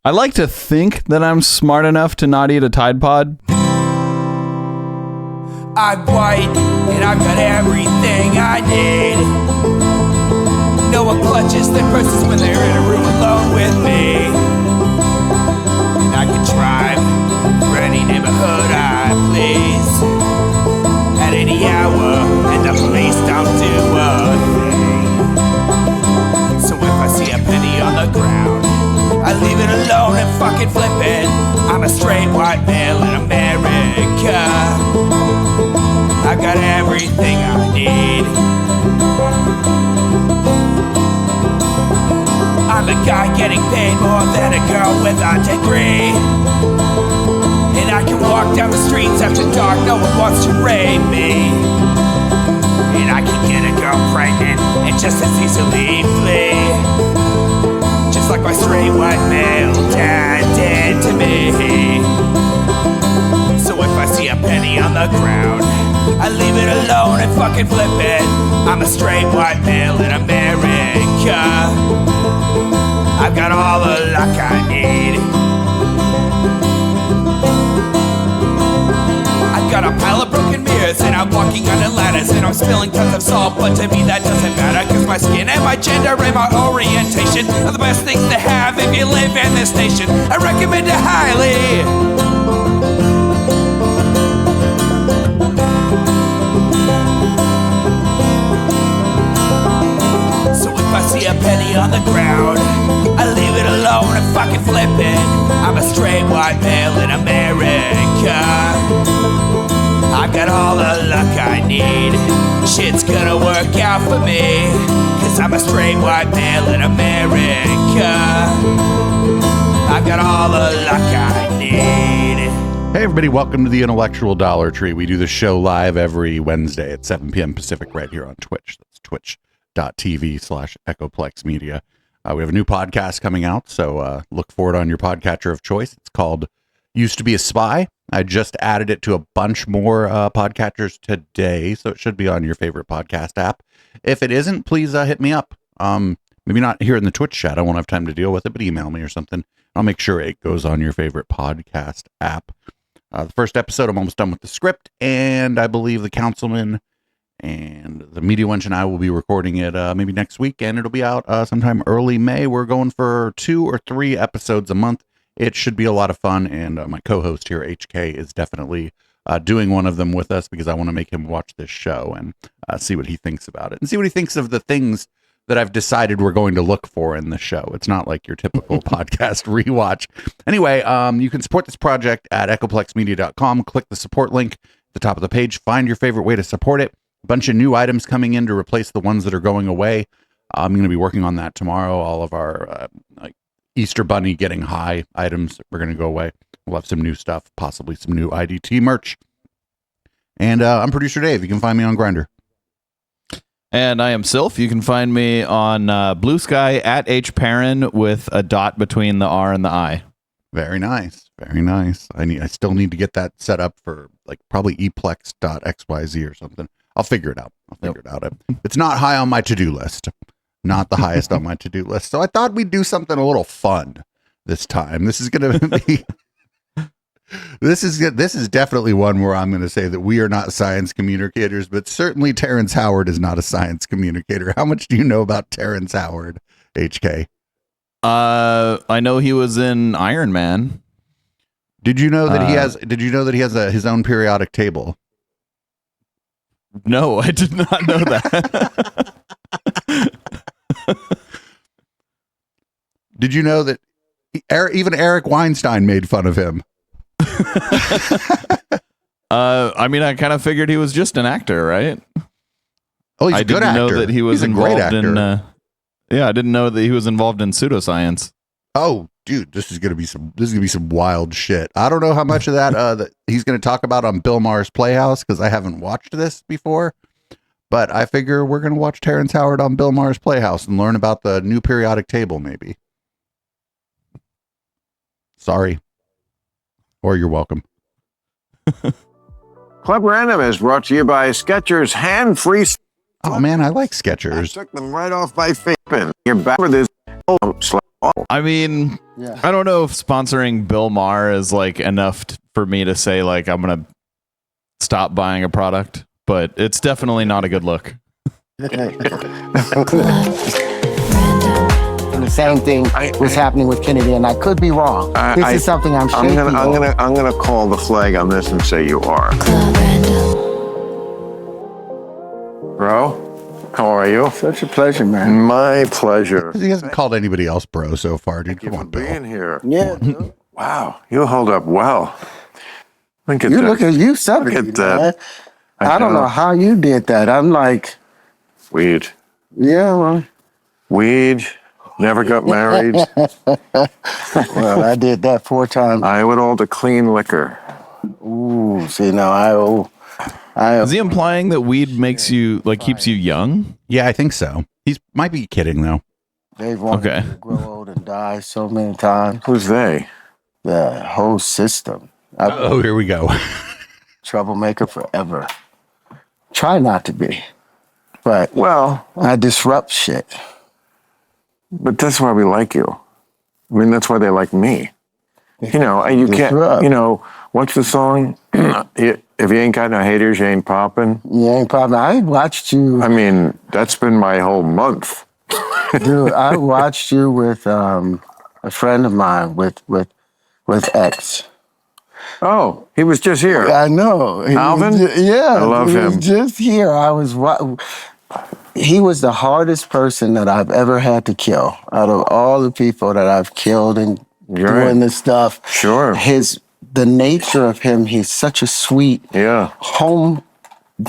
I like to think that I'm smart enough to not eat a Tide Pod. I'm white, and I've got everything I need. No one clutches their purses when they're in a room alone with me. And I can drive for any neighborhood I please at any hour, and the police don't do a thing. So if I see a penny on the ground, I leave it alone and fucking flip it. I'm a straight white male in America. I got everything I need. I'm a guy getting paid more than a girl with a degree. And I can walk down the streets after dark, no one wants to rape me. And I can get a girl pregnant and just as easily flee. Just like my straight white male dad did to me. So if I see a penny on the ground, I leave it alone and fucking flip it. I'm a straight white male in America. I've got all the luck I need. I've got a pile of broken mirrors and I'm walking under ladders and I'm spilling tons of salt, but to me that doesn't matter, cause my skin and my gender and my orientation are the best things to have if you live in this nation. I recommend it highly. So if I see a penny on the ground, I leave it alone and fucking flip it. I'm a straight white male in America. I've got all the luck I need. Shit's gonna work out for me, cause I'm a straight white male in America. I've got all the luck I need. Hey everybody, welcome to the Intellectual Dollar Tree. We do the show live every Wednesday at 7 p.m. Pacific right here on Twitch. That's twitch.tv/Echoplex Media. We have a new podcast coming out, so look for it on your podcatcher of choice. It's called Used to Be a Spy. I just added it to a bunch more podcatchers today, so it should be on your favorite podcast app. If it isn't, please hit me up. Maybe not here in the Twitch chat. I won't have time to deal with it, but email me or something. I'll make sure it goes on your favorite podcast app. The first episode, I'm almost done with the script, and I believe the councilman and the media wench and I will be recording it maybe next week, and it'll be out sometime early May. We're going for 2 or 3 episodes a month. It should be a lot of fun, and my co-host here, HK, is definitely doing one of them with us because I want to make him watch this show and see what he thinks about it and see what he thinks of the things that I've decided we're going to look for in the show. It's not like your typical podcast rewatch. Anyway, you can support this project at echoplexmedia.com. Click the support link at the top of the page. Find your favorite way to support it. A bunch of new items coming in to replace the ones that are going away. I'm going to be working on that tomorrow. All of our like Easter Bunny getting high items are going to go away. We'll have some new stuff, possibly some new IDT merch. And I'm producer Dave. You can find me on Grindr. And I am Sylph. You can find me on Blue Sky at HParron with a dot between the R and the I. Very nice. Very nice. I still need to get that set up for like probably eplex.xyz or something. I'll figure it out. It's not high on my to-do list. Not the highest on my to-do list. So I thought we'd do something a little fun this time. This is going to be This is definitely one where I'm going to say that we are not science communicators, but certainly Terrence Howard is not a science communicator. How much do you know about Terrence Howard, HK? I know he was in Iron Man. Did you know that he has his own periodic table? No, I did not know that. Did you know that even Eric Weinstein made fun of him? I mean, I kind of figured he was just an actor, right? Oh, he's a good actor. I didn't know that he was involved in. I didn't know that he was involved in pseudoscience. Oh, dude, this is gonna be some wild shit. I don't know how much of that that he's gonna talk about on Bill Maher's Playhouse because I haven't watched this before. But I figure we're gonna watch Terrence Howard on Bill Maher's Playhouse and learn about the new periodic table, maybe. Sorry. Or you're welcome. Club Random is brought to you by Skechers hand-free. Oh man, I like Skechers. I took them right off my feet. You're back for this. I mean, Yeah. I don't know if sponsoring Bill Maher is like enough for me to say like I'm gonna stop buying a product, but it's definitely not a good look. And the same thing was happening with Kennedy, and I could be wrong. This is something I'm shaky on. I'm gonna call the flag on this and say you are. Bro, how are you? Such a pleasure, man. My pleasure. He hasn't called anybody else bro so far, dude. Thank Come you on, for Bill. being here. Yeah, dude. Wow, you hold up well. Look at You that. look at you 70, Look at that. man. I don't know how you did that. I'm like, Weed. yeah, well, Weed. Never got married. well, I did that 4 times. I went all to clean liquor. Ooh, see, now I Is he implying that weed makes you like keeps you young? Yeah, I think so. He's might be kidding though. they've wanted Okay. me to grow old and die so many times. Who's they? The whole system. I've been Oh, here we go. a troublemaker forever. Try not to be, but Well, I disrupt shit. but that's why we like you. I mean, that's why they like me. You know, and you can't, Disrupt. you know, what's the song? If you ain't got no haters, you ain't popping. You ain't probably. I watched you, I mean, that's been my whole month. dude. I watched you with a friend of mine with X. Oh, he was just here. I know. He Alvin? was yeah, I love he was him. just here. He was the hardest person that I've ever had to kill out of all the people that I've killed and You're doing right. this stuff. Sure. The nature of him, he's such a sweet, Yeah. home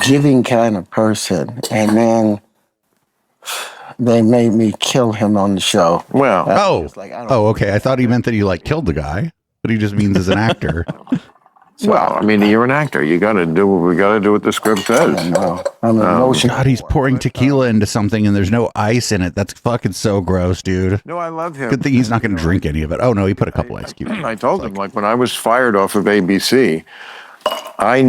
giving kind of person. And then they made me kill him on the show. Well, Oh, It's like, I don't- okay. I thought he meant that he like killed the guy, but he just means as an actor. I mean, you're an actor. You got to do what we got to do what the script says. No, I'm emotional. God, he's pouring tequila into something and there's no ice in it. That's fucking so gross, dude. No, I love him. Good thing he's not going to drink any of it. Oh no, he put a couple ice cubes. I told him, like, when I was fired off of ABC, I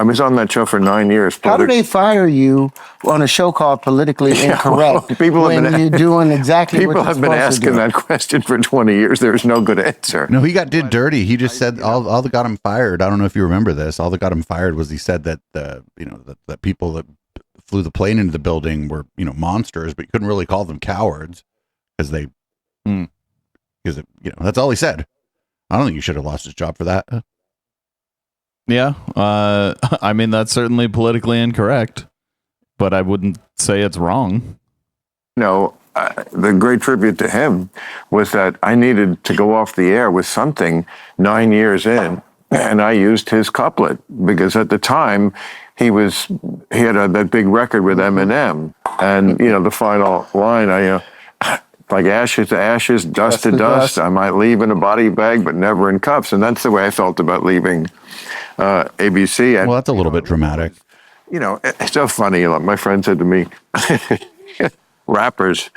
was on that show for 9 years. How do they fire you on a show called Politically Incorrect people have when been- you're doing exactly what People you're have been supposed to asking do? that question for 20 years. There's no good answer. No, he did dirty. He just said all that got him fired. I don't know if you remember this. All that got him fired was he said that the people that flew the plane into the building were monsters, but you couldn't really call them cowards because that's all he said. I don't think he should have lost his job for that. Yeah. I mean, that's certainly politically incorrect, but I wouldn't say it's wrong. The great tribute to him was that I needed to go off the air with something 9 years in, and I used his couplet because at the time he had that big record with Eminem, and the final line, like ashes to ashes, dust to dust. I might leave in a body bag, but never in cuffs, and that's the way I felt about leaving ABC. And, Well, that's a little bit dramatic. it's so funny. Like my friend said to me, rappers,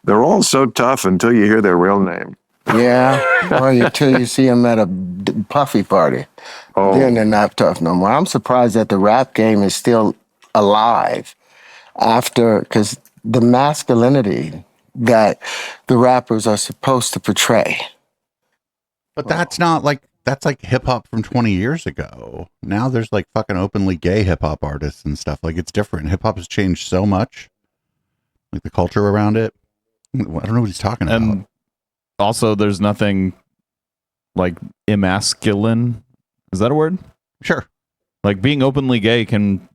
they're all so tough until you hear their real name. Yeah, or until you see them at a puffy party. Oh. Then they're not tough no more. I'm surprised that the rap game is still alive because the masculinity that the rappers are supposed to portray. But that's like hip hop from 20 years ago. Now there's like fucking openly gay hip hop artists and stuff. Like it's different. Hip hop has changed so much. Like the culture around it. I don't know what he's talking about. And also, there's nothing like emasculine. Is that a word? Sure. Like being openly gay can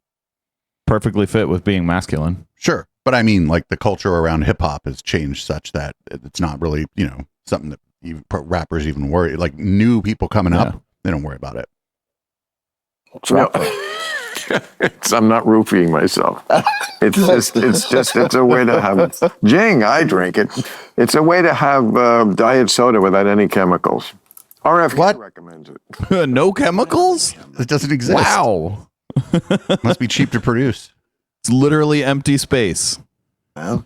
perfectly fit with being masculine. Sure. But I mean, like the culture around hip hop has changed such that it's not really, something that rappers even worry. Like new people coming up, they don't worry about it. Drop it. I'm not roofing myself. It's a way to have Jing. I drink it. It's a way to have diet soda without any chemicals. RFK What? recommends it. No chemicals? It doesn't exist. Wow. Must be cheap to produce. It's literally empty space. Well,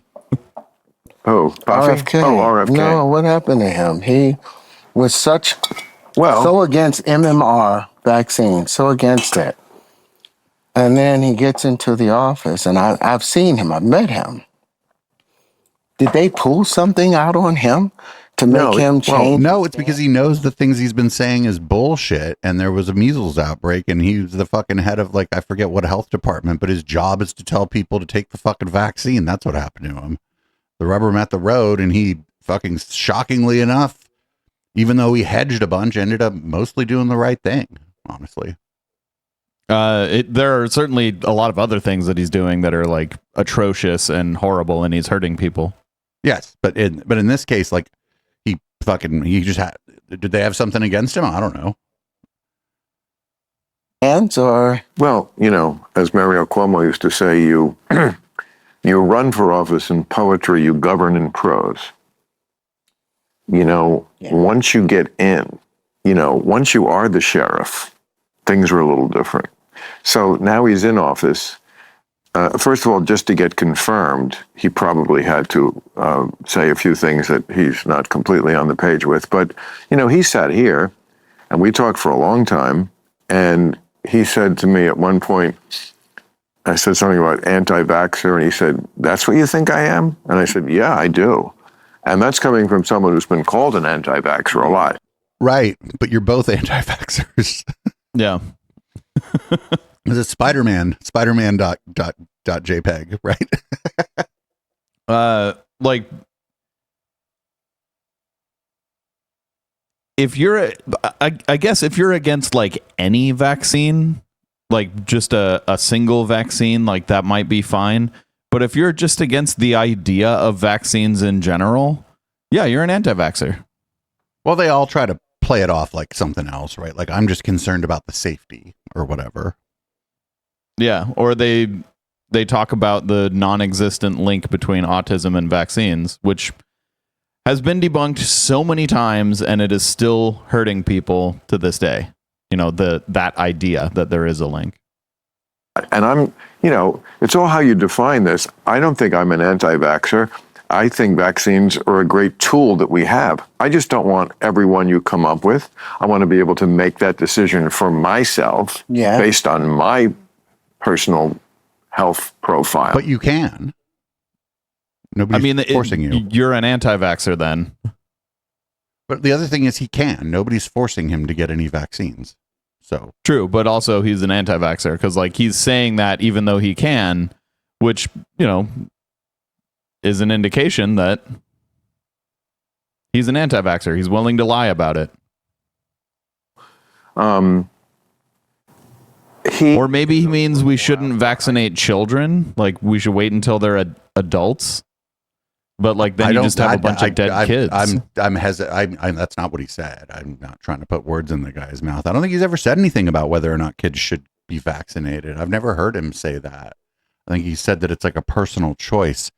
Oh, Puffy? RFK. Oh, RFK. No, what happened to him? He was Well, so against MMR vaccine, so against it. And then he gets into the office, and I've seen him. I've met him. Did they pull something out on him to make him Well, change? no, it's because he knows the things he's been saying is bullshit. And there was a measles outbreak, and he was the fucking head of, like, I forget what health department, but his job is to tell people to take the fucking vaccine. That's what happened to him. The rubber met the road, and he fucking, shockingly enough, even though he hedged a bunch, ended up mostly doing the right thing, honestly. There are certainly a lot of other things that he's doing that are like atrocious and horrible, and he's hurting people. Yes, but in this case, like, he just had. Did they have something against him? I don't know. Or Well, as Mario Cuomo used to say, you you run for office in poetry, you govern in prose. Once you get in, once you are the sheriff, things are a little different. So now he's in office. First of all, just to get confirmed, he probably had to say a few things that he's not completely on the page with. But, he sat here and we talked for a long time. And he said to me at one point, I said something about anti-vaxxer. And he said, "That's what you think I am?" And I said, "Yeah, I do." And that's coming from someone who's been called an anti-vaxxer a lot. Right, but you're both anti-vaxxers. Yeah. Is it Spider-Man JPEG, right? Like, if you're, I guess if you're against like any vaccine, like just a single vaccine, like that might be fine. But if you're just against the idea of vaccines in general, yeah, you're an anti-vaxxer. Well, they all try to play it off like something else, right? Like, I'm just concerned about the safety or whatever. Yeah, or they talk about the non-existent link between autism and vaccines, which has been debunked so many times, and it is still hurting people to this day. That idea that there is a link. And I'm, it's all how you define this. I don't think I'm an anti-vaxxer. I think vaccines are a great tool that we have. I just don't want everyone you come up with. I want to be able to make that decision for myself based on my personal health profile. But you can. Nobody's forcing you. You're an anti-vaxxer then. But the other thing is he can. Nobody's forcing him to get any vaccines. So true, but also he's an anti-vaxxer because like he's saying that even though he can, which, is an indication that he's an anti-vaxxer. He's willing to lie about it. Or maybe he means we shouldn't vaccinate children. Like we should wait until they're adults. But like then you just have a bunch of dead kids. I'm hesitant. That's not what he said. I'm not trying to put words in the guy's mouth. I don't think he's ever said anything about whether or not kids should be vaccinated. I've never heard him say that. I think he said that it's like a personal choice.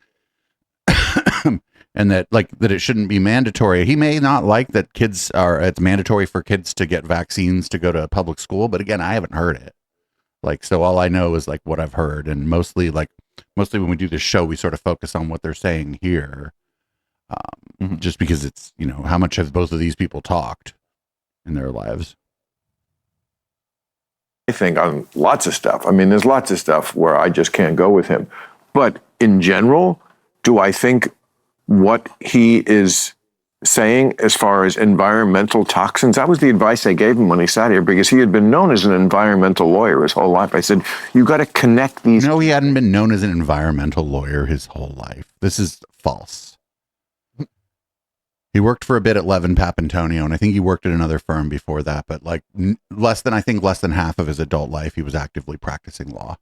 And that it shouldn't be mandatory. He may not like that it's mandatory for kids to get vaccines to go to public school, but again, I haven't heard it. So all I know is like what I've heard, and mostly when we do this show, we sort of focus on what they're saying here, just because it's how much have both of these people talked in their lives. I think on lots of stuff. I mean, there's lots of stuff where I just can't go with him, but in general, do I think what he is saying as far as environmental toxins, that was the advice I gave him when he sat here, because he had been known as an environmental lawyer his whole life. I said, you got to connect these. No, he hadn't been known as an environmental lawyer his whole life. This is false. He worked for a bit at Levin Papantonio, and I think he worked at another firm before that, but less than half of his adult life, he was actively practicing law.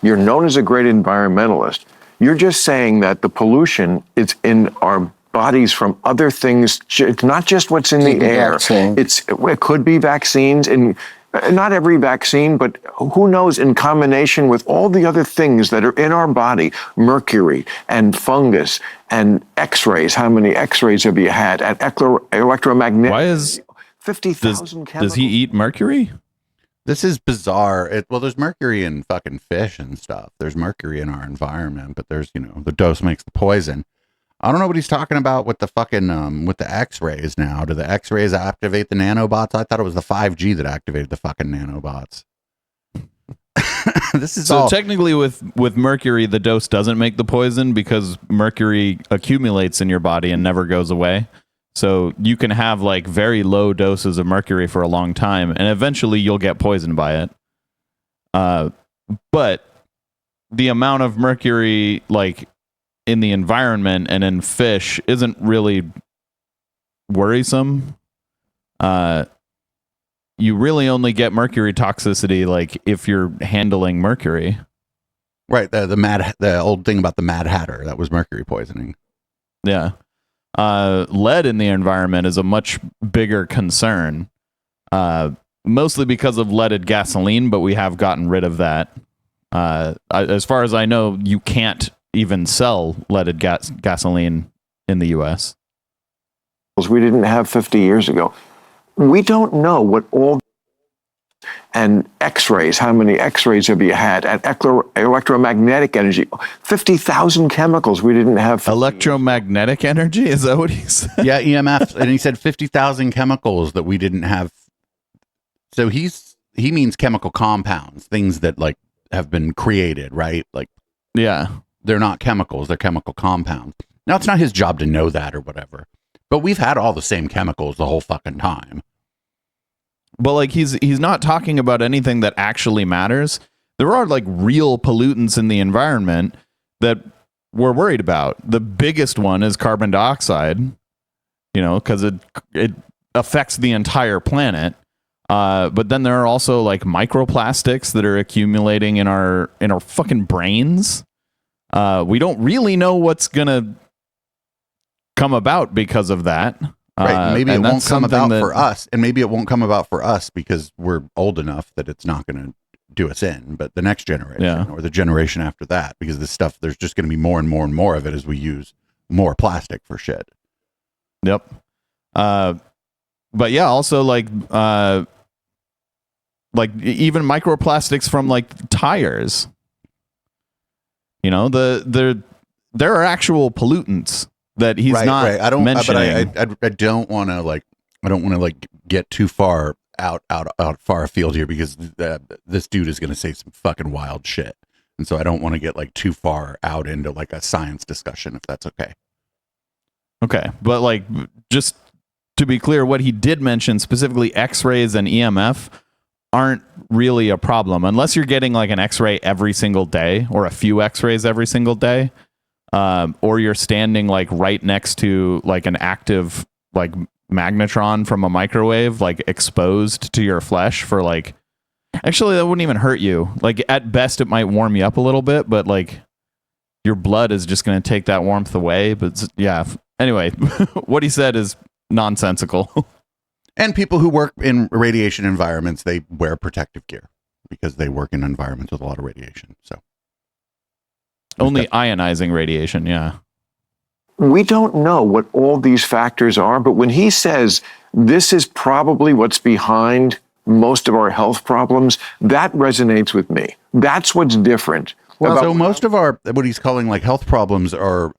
You're known as a great environmentalist. You're just saying that the pollution is in our bodies from other things. It's not just what's in the air. It could be vaccines, and not every vaccine, but who knows, in combination with all the other things that are in our body, mercury and fungus and x-rays. How many x-rays have you had? And electromagnetic. Why is 50,000 chemicals. Does he eat mercury? This is bizarre. There's mercury in fucking fish and stuff. There's mercury in our environment, but there's, the dose makes the poison. I don't know what he's talking about with the fucking, with the x-rays now. Do the x-rays activate the nanobots? I thought it was the 5G that activated the fucking nanobots. This is So all technically with mercury, the dose doesn't make the poison because mercury accumulates in your body and never goes away. So you can have like very low doses of mercury for a long time, and eventually you'll get poisoned by it. But the amount of mercury like in the environment and in fish isn't really worrisome. You really only get mercury toxicity like if you're handling mercury. right. The old thing about the Mad Hatter, that was mercury poisoning. Yeah. Lead in the environment is a much bigger concern, mostly because of leaded gasoline, but we have gotten rid of that. As far as I know, you can't even sell leaded gasoline in the U.S. We didn't have 50 years ago. We don't know what all and X-rays, how many X-rays have you had, and electromagnetic energy, 50,000 chemicals we didn't have. Electromagnetic energy? Is that what he said? Yeah, EMF, and he said 50,000 chemicals that we didn't have. So he means chemical compounds, things that like have been created, right? Like, Yeah. they're not chemicals, they're chemical compounds. Now, it's not his job to know that or whatever, but we've had all the same chemicals the whole fucking time. But like he's not talking about anything that actually matters. There are like real pollutants in the environment that we're worried about. The biggest one is carbon dioxide, you know, because it affects the entire planet. But then there are also like microplastics that are accumulating in our fucking brains. We don't really know what's gonna come about because of that. Right. Maybe it won't come about that, for us, and maybe it won't come about for us because we're old enough that it's not going to do us in, but the next generation or the generation after that, because this stuff, there's just going to be more and more and more of it as we use more plastic for shit. Yep. But yeah, also like even microplastics from like tires. You know, there are actual pollutants that he's not mentioning. But I don't want to get too far out far afield here because this dude is going to say some fucking wild shit, and so I don't want to get like too far out into like a science discussion, if that's okay. Okay, but like just to be clear, what he did mention specifically, X-rays and EMF aren't really a problem unless you're getting like an X-ray every single day or a few X-rays every single day. Or you're standing like right next to like an active like magnetron from a microwave, like exposed to your flesh for like, actually that wouldn't even hurt you. Like at best it might warm you up a little bit, but like your blood is just going to take that warmth away. But yeah, anyway, what he said is nonsensical. And people who work in radiation environments, they wear protective gear because they work in environments with a lot of radiation. So. Only ionizing radiation, yeah. We don't know what all these factors are, but when he says this is probably what's behind most of our health problems, that resonates with me. That's what's different. So most of our, what he's calling like health problems are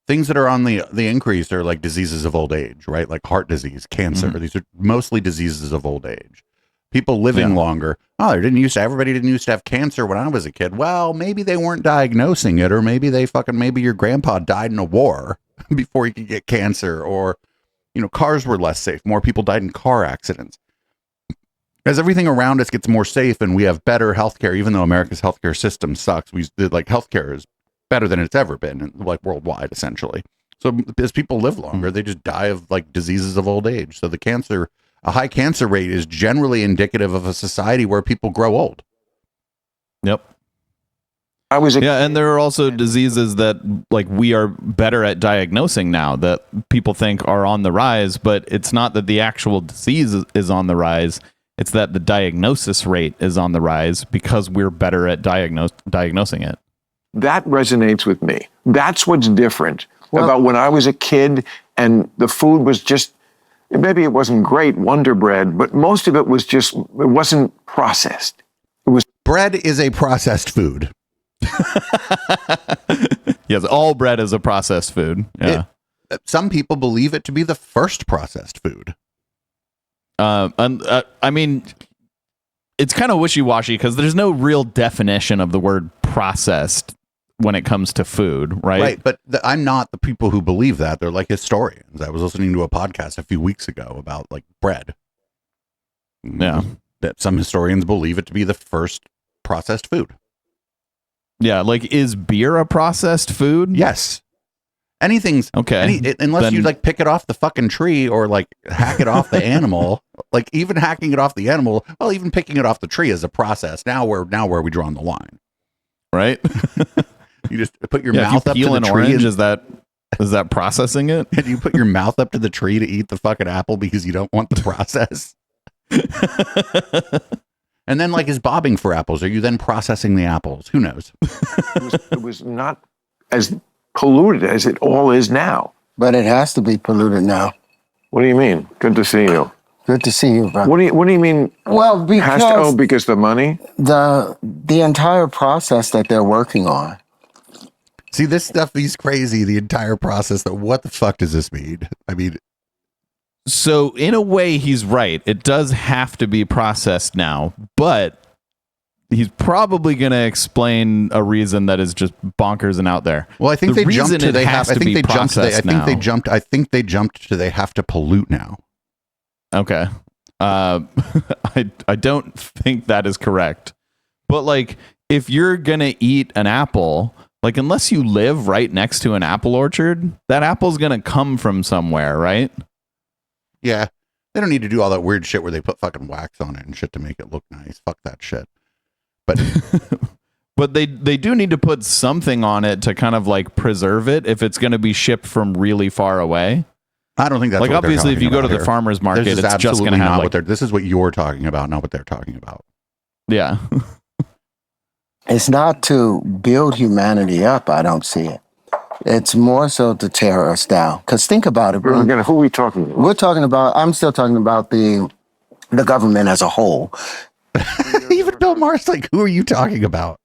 things that are on the increase are like diseases of old age, right? Like heart disease, cancer. Mm-hmm. These are mostly diseases of old age. People living longer. Oh, everybody didn't used to have cancer when I was a kid. Well, maybe they weren't diagnosing it, or maybe maybe your grandpa died in a war before he could get cancer, or, you know, cars were less safe. More people died in car accidents. As everything around us gets more safe and we have better healthcare, even though America's healthcare system sucks, healthcare is better than it's ever been, like worldwide, essentially. So as people live longer, they just die of like diseases of old age. So a high cancer rate is generally indicative of a society where people grow old. Yep. And there are also diseases that like we are better at diagnosing now that people think are on the rise, but it's not that the actual disease is on the rise. It's that the diagnosis rate is on the rise because we're better at diagnosing it. That resonates with me. That's what's different about when I was a kid and the food was just, maybe it wasn't great, Wonder Bread, but most of it was just, it wasn't processed. Bread is a processed food. Yes, all bread is a processed food. Yeah. Some people believe it to be the first processed food. I mean, it's kind of wishy-washy because there's no real definition of the word processed when it comes to food, right? Right, but I'm not the people who believe that. They're like historians. I was listening to a podcast a few weeks ago about like bread. Yeah. That some historians believe it to be the first processed food. Yeah, like is beer a processed food? Yes. Anything's okay. Unless you like pick it off the fucking tree or like hack it off the animal. Like even hacking it off the animal, well, even picking it off the tree is a process. Now where are we drawing the line? Right? You just put your yeah, mouth if you up peel to the an tree. Orange, is that processing it? And you put your mouth up to the tree to eat the fucking apple because you don't want the process. And then like is bobbing for apples. Are you then processing the apples? Who knows? It was not as polluted as it all is now. But it has to be polluted now. What do you mean? Good to see you. Good to see you, bro. What do you mean? Well, because because the money? the entire process that they're working on. See, this stuff is crazy. The entire process. That what the fuck does this mean? I mean, so in a way, he's right. It does have to be processed now, but he's probably going to explain a reason that is just bonkers and out there. well, I think The they jumped reason to it they has have. I to think be they jumped. To processed now. I think they jumped to they have to pollute now. Okay. I don't think that is correct. But like if you're going to eat an apple, like unless you live right next to an apple orchard, that apple's going to come from somewhere, right? Yeah, they don't need to do all that weird shit where they put fucking wax on it and shit to make it look nice. Fuck that shit. But But they do need to put something on it to kind of like preserve it if it's going to be shipped from really far away. I don't think that's like what they're obviously if talking you go to about the here. farmer's market, This is it's just going to absolutely have not like, what they're. This is what you're talking about, not what they're talking about. yeah. It's not to build humanity up. I don't see it. It's more so to tear us down. Because think about it, bro. Again, who are we talking about? We're talking about. I'm still talking about the government as a whole. Even Bill Maher's like, who are you talking about?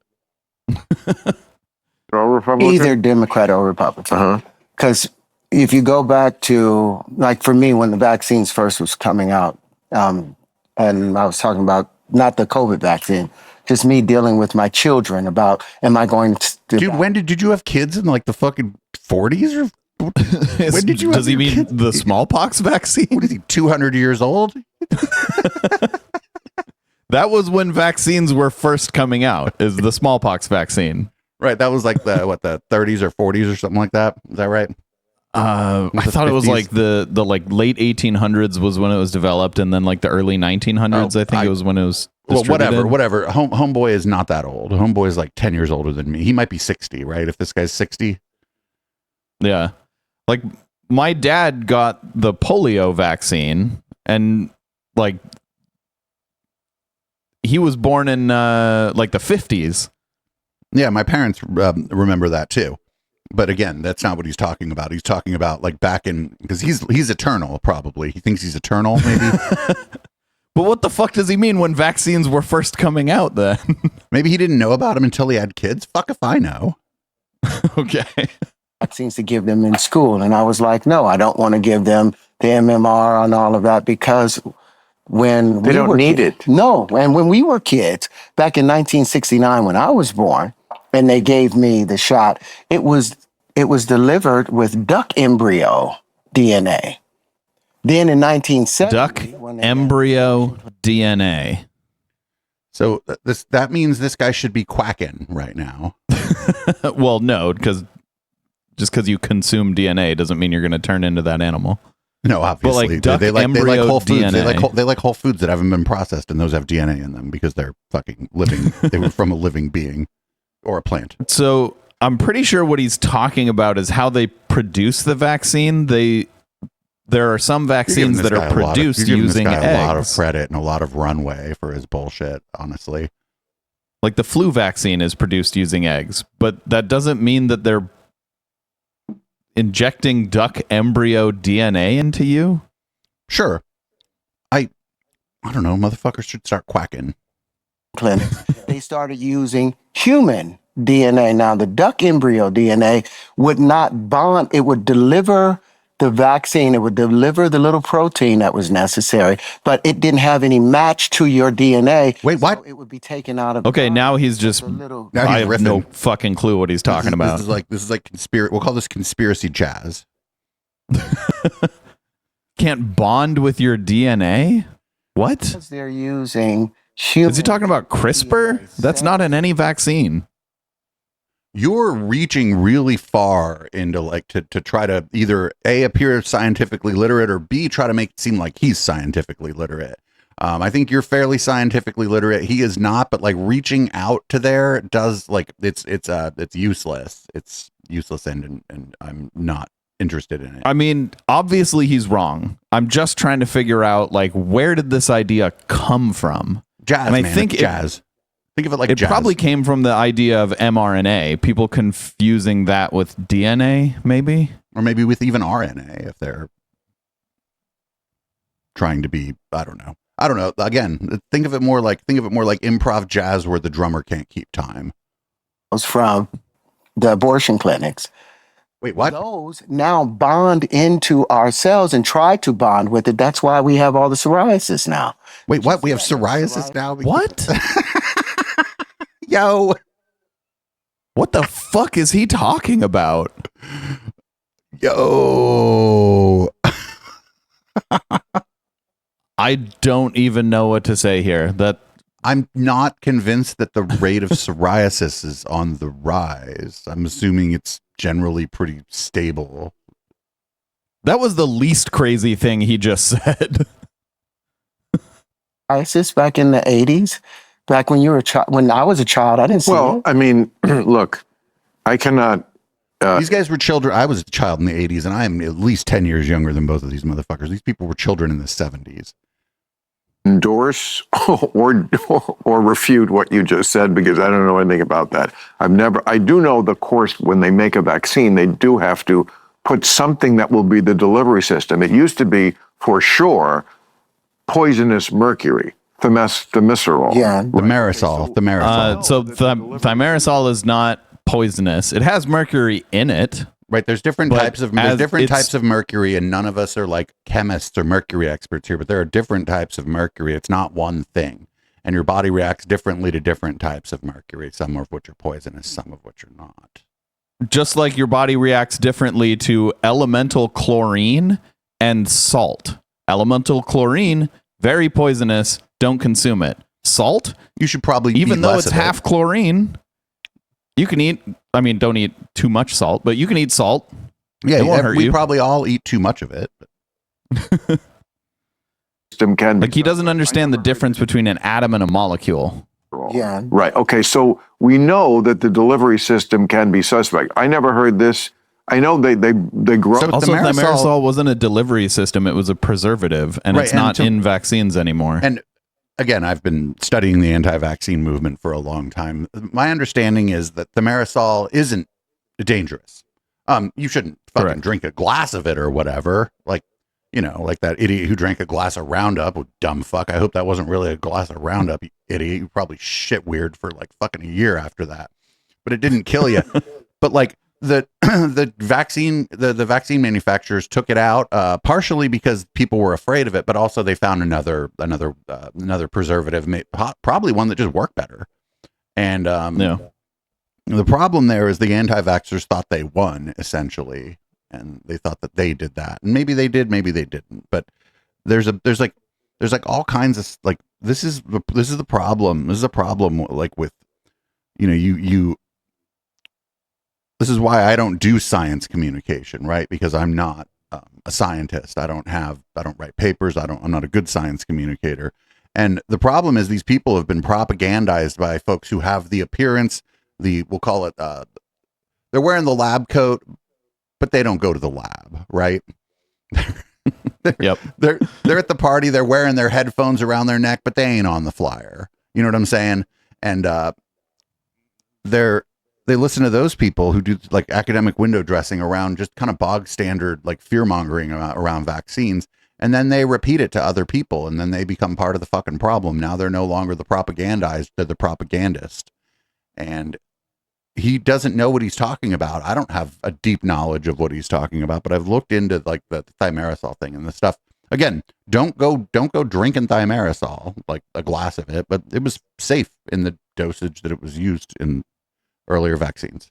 All Republican? Either Democrat or Republican. Uh-huh. Because if you go back to, like for me, when the vaccines first was coming out, and I was talking about not the COVID vaccine, just me dealing with my children about, am I going to... Dude, when did you have kids in like the fucking 40s or when did you Does he mean kids? the smallpox vaccine? What is he, 200 years old? That was when vaccines were first coming out, is the smallpox vaccine. Right, that was like the 30s or 40s or something like that. Is that right? I thought it was 50s? like the like late 1800s was when it was developed, and then like the early 1900s. I think it was when it was. Well, distributed. whatever. Homeboy is not that old. Homeboy is like 10 years older than me. He might be 60, right? If this guy's 60. Yeah. Like my dad got the polio vaccine, and like he was born in like the 50s. Yeah, my parents remember that too. But again, that's not what he's talking about. He's talking about like back in, because he's eternal, probably. He thinks he's eternal, maybe. But what the fuck does he mean when vaccines were first coming out then? Maybe he didn't know about him until he had kids. Fuck if I know. Okay. vaccines to give them in school. And I was like, no, I don't want to give them the MMR and all of that because when They don't need it. No. And when we were kids, back in 1969, when I was born, and they gave me the shot, it was delivered with duck embryo DNA. Then in 1970, Duck when they- embryo DNA. So that means this guy should be quacking right now. Well, no, because just because you consume DNA doesn't mean you're going to turn into that animal. No, obviously. like duck they like embryo whole foods. DNA. They like whole foods that haven't been processed, and those have DNA in them because they're fucking living. They were from a living being or a plant. So I'm pretty sure what he's talking about is how they produce the vaccine. There are some vaccines that are produced using this guy eggs. a lot of credit and a lot of runway for his bullshit, honestly. Like the flu vaccine is produced using eggs, but that doesn't mean that they're injecting duck embryo DNA into you. Sure. I don't know. Motherfuckers should start quacking. clinics, they started using human DNA. Now, the duck embryo DNA would not bond, it would deliver the vaccine. It would deliver the little protein that was necessary, but it didn't have any match to your DNA. Wait, what? So it would be taken out of. Okay, now he's just. little. Now he's I have riffing. no fucking clue what he's talking about. This is like conspiracy. We'll call this conspiracy jazz. Can't bond with your DNA? What? Because they're using human. Is he talking about CRISPR? That's not in any vaccine. You're reaching really far into like to try to either A, appear scientifically literate, or B, try to make it seem like he's scientifically literate. I think you're fairly scientifically literate. He is not, but like reaching out to there does like it's useless. It's useless and I'm not interested in it. I mean, obviously he's wrong. I'm just trying to figure out like where did this idea come from? Jazz, and I man, think it's jazz. Think of it like it jazz. probably came from the idea of mRNA, people confusing that with DNA, maybe? Or maybe with even RNA if they're trying to be, I don't know. Again, think of it more like improv jazz where the drummer can't keep time. From the abortion clinics. Wait, what? Those now bond into our cells and try to bond with it. That's why we have all the psoriasis now. Wait, what? We have psoriasis now? What? Yo. What the fuck is he talking about? Yo. I don't even know what to say here. That I'm not convinced that the rate of psoriasis is on the rise. I'm assuming it's generally pretty stable. was the least crazy thing he just said. ISIS back in the 80s, back when you were a child, when I was a child, I didn't see Well, it. I mean, look, I cannot. These guys were children. I was a child in the 80s, and I am at least 10 years younger than both of these motherfuckers. These people were children in the 70s. Endorse or refute what you just said because I don't know anything about that. I do know the course when they make a vaccine, they do have to put something that will be the delivery system. It used to be for sure poisonous mercury, thimerosal. Yeah. The Marisol. The Marisol. So thimerosal is not poisonous. It has mercury in it. Right, there's different But types of mercury, and none of us are like chemists or mercury experts here. But there are different types of mercury. It's not one thing, and your body reacts differently to different types of mercury. Some of which are poisonous, some of which are not. Just like your body reacts differently to elemental chlorine and salt. Elemental chlorine, very poisonous. Don't consume it. Salt, You should probably even eat though less it's of it. half chlorine, you can eat. I mean, don't eat too much salt, but you can eat salt. Yeah, it won't hurt we you. probably all eat too much of it. System can be Like he doesn't understand the difference between an atom and a molecule. Yeah. Right. Okay. So we know that the delivery system can be suspect. I never heard this. I know they grow. So- Also, Thimerosal- thimerosal wasn't a delivery system; it was a preservative, and Right, it's and not in vaccines anymore. And again, I've been studying the anti-vaccine movement for a long time. My understanding is that thimerosal isn't dangerous. You shouldn't fucking Correct. drink a glass of it or whatever. Like, you know, like that idiot who drank a glass of Roundup. Oh, dumb fuck. I hope that wasn't really a glass of Roundup, you idiot. You probably shit weird for like fucking a year after that. But it didn't kill you. But like the vaccine manufacturers took it out partially because people were afraid of it, but also they found another preservative, probably one that just worked better. And Yeah. the problem there is the anti-vaxxers thought they won essentially, and they thought that they did that, and maybe they did, maybe they didn't. But there's like all kinds of like this is the problem. This is a problem like with you. This is why I don't do science communication, right? Because I'm not a scientist. I don't write papers. I'm not a good science communicator. And the problem is these people have been propagandized by folks who have the appearance, we'll call it, they're wearing the lab coat, but they don't go to the lab, right? Yep. They're at the party. They're wearing their headphones around their neck, but they ain't on the flyer. You know what I'm saying? And they listen to those people who do like academic window dressing around just kind of bog standard, like fear mongering around vaccines. And then they repeat it to other people, and then they become part of the fucking problem. Now they're no longer the propagandized, they're the propagandist. And he doesn't know what he's talking about. I don't have a deep knowledge of what he's talking about, but I've looked into like the thimerosal thing and the stuff. Again, don't go drinking thimerosal, like a glass of it, but it was safe in the dosage that it was used in earlier vaccines.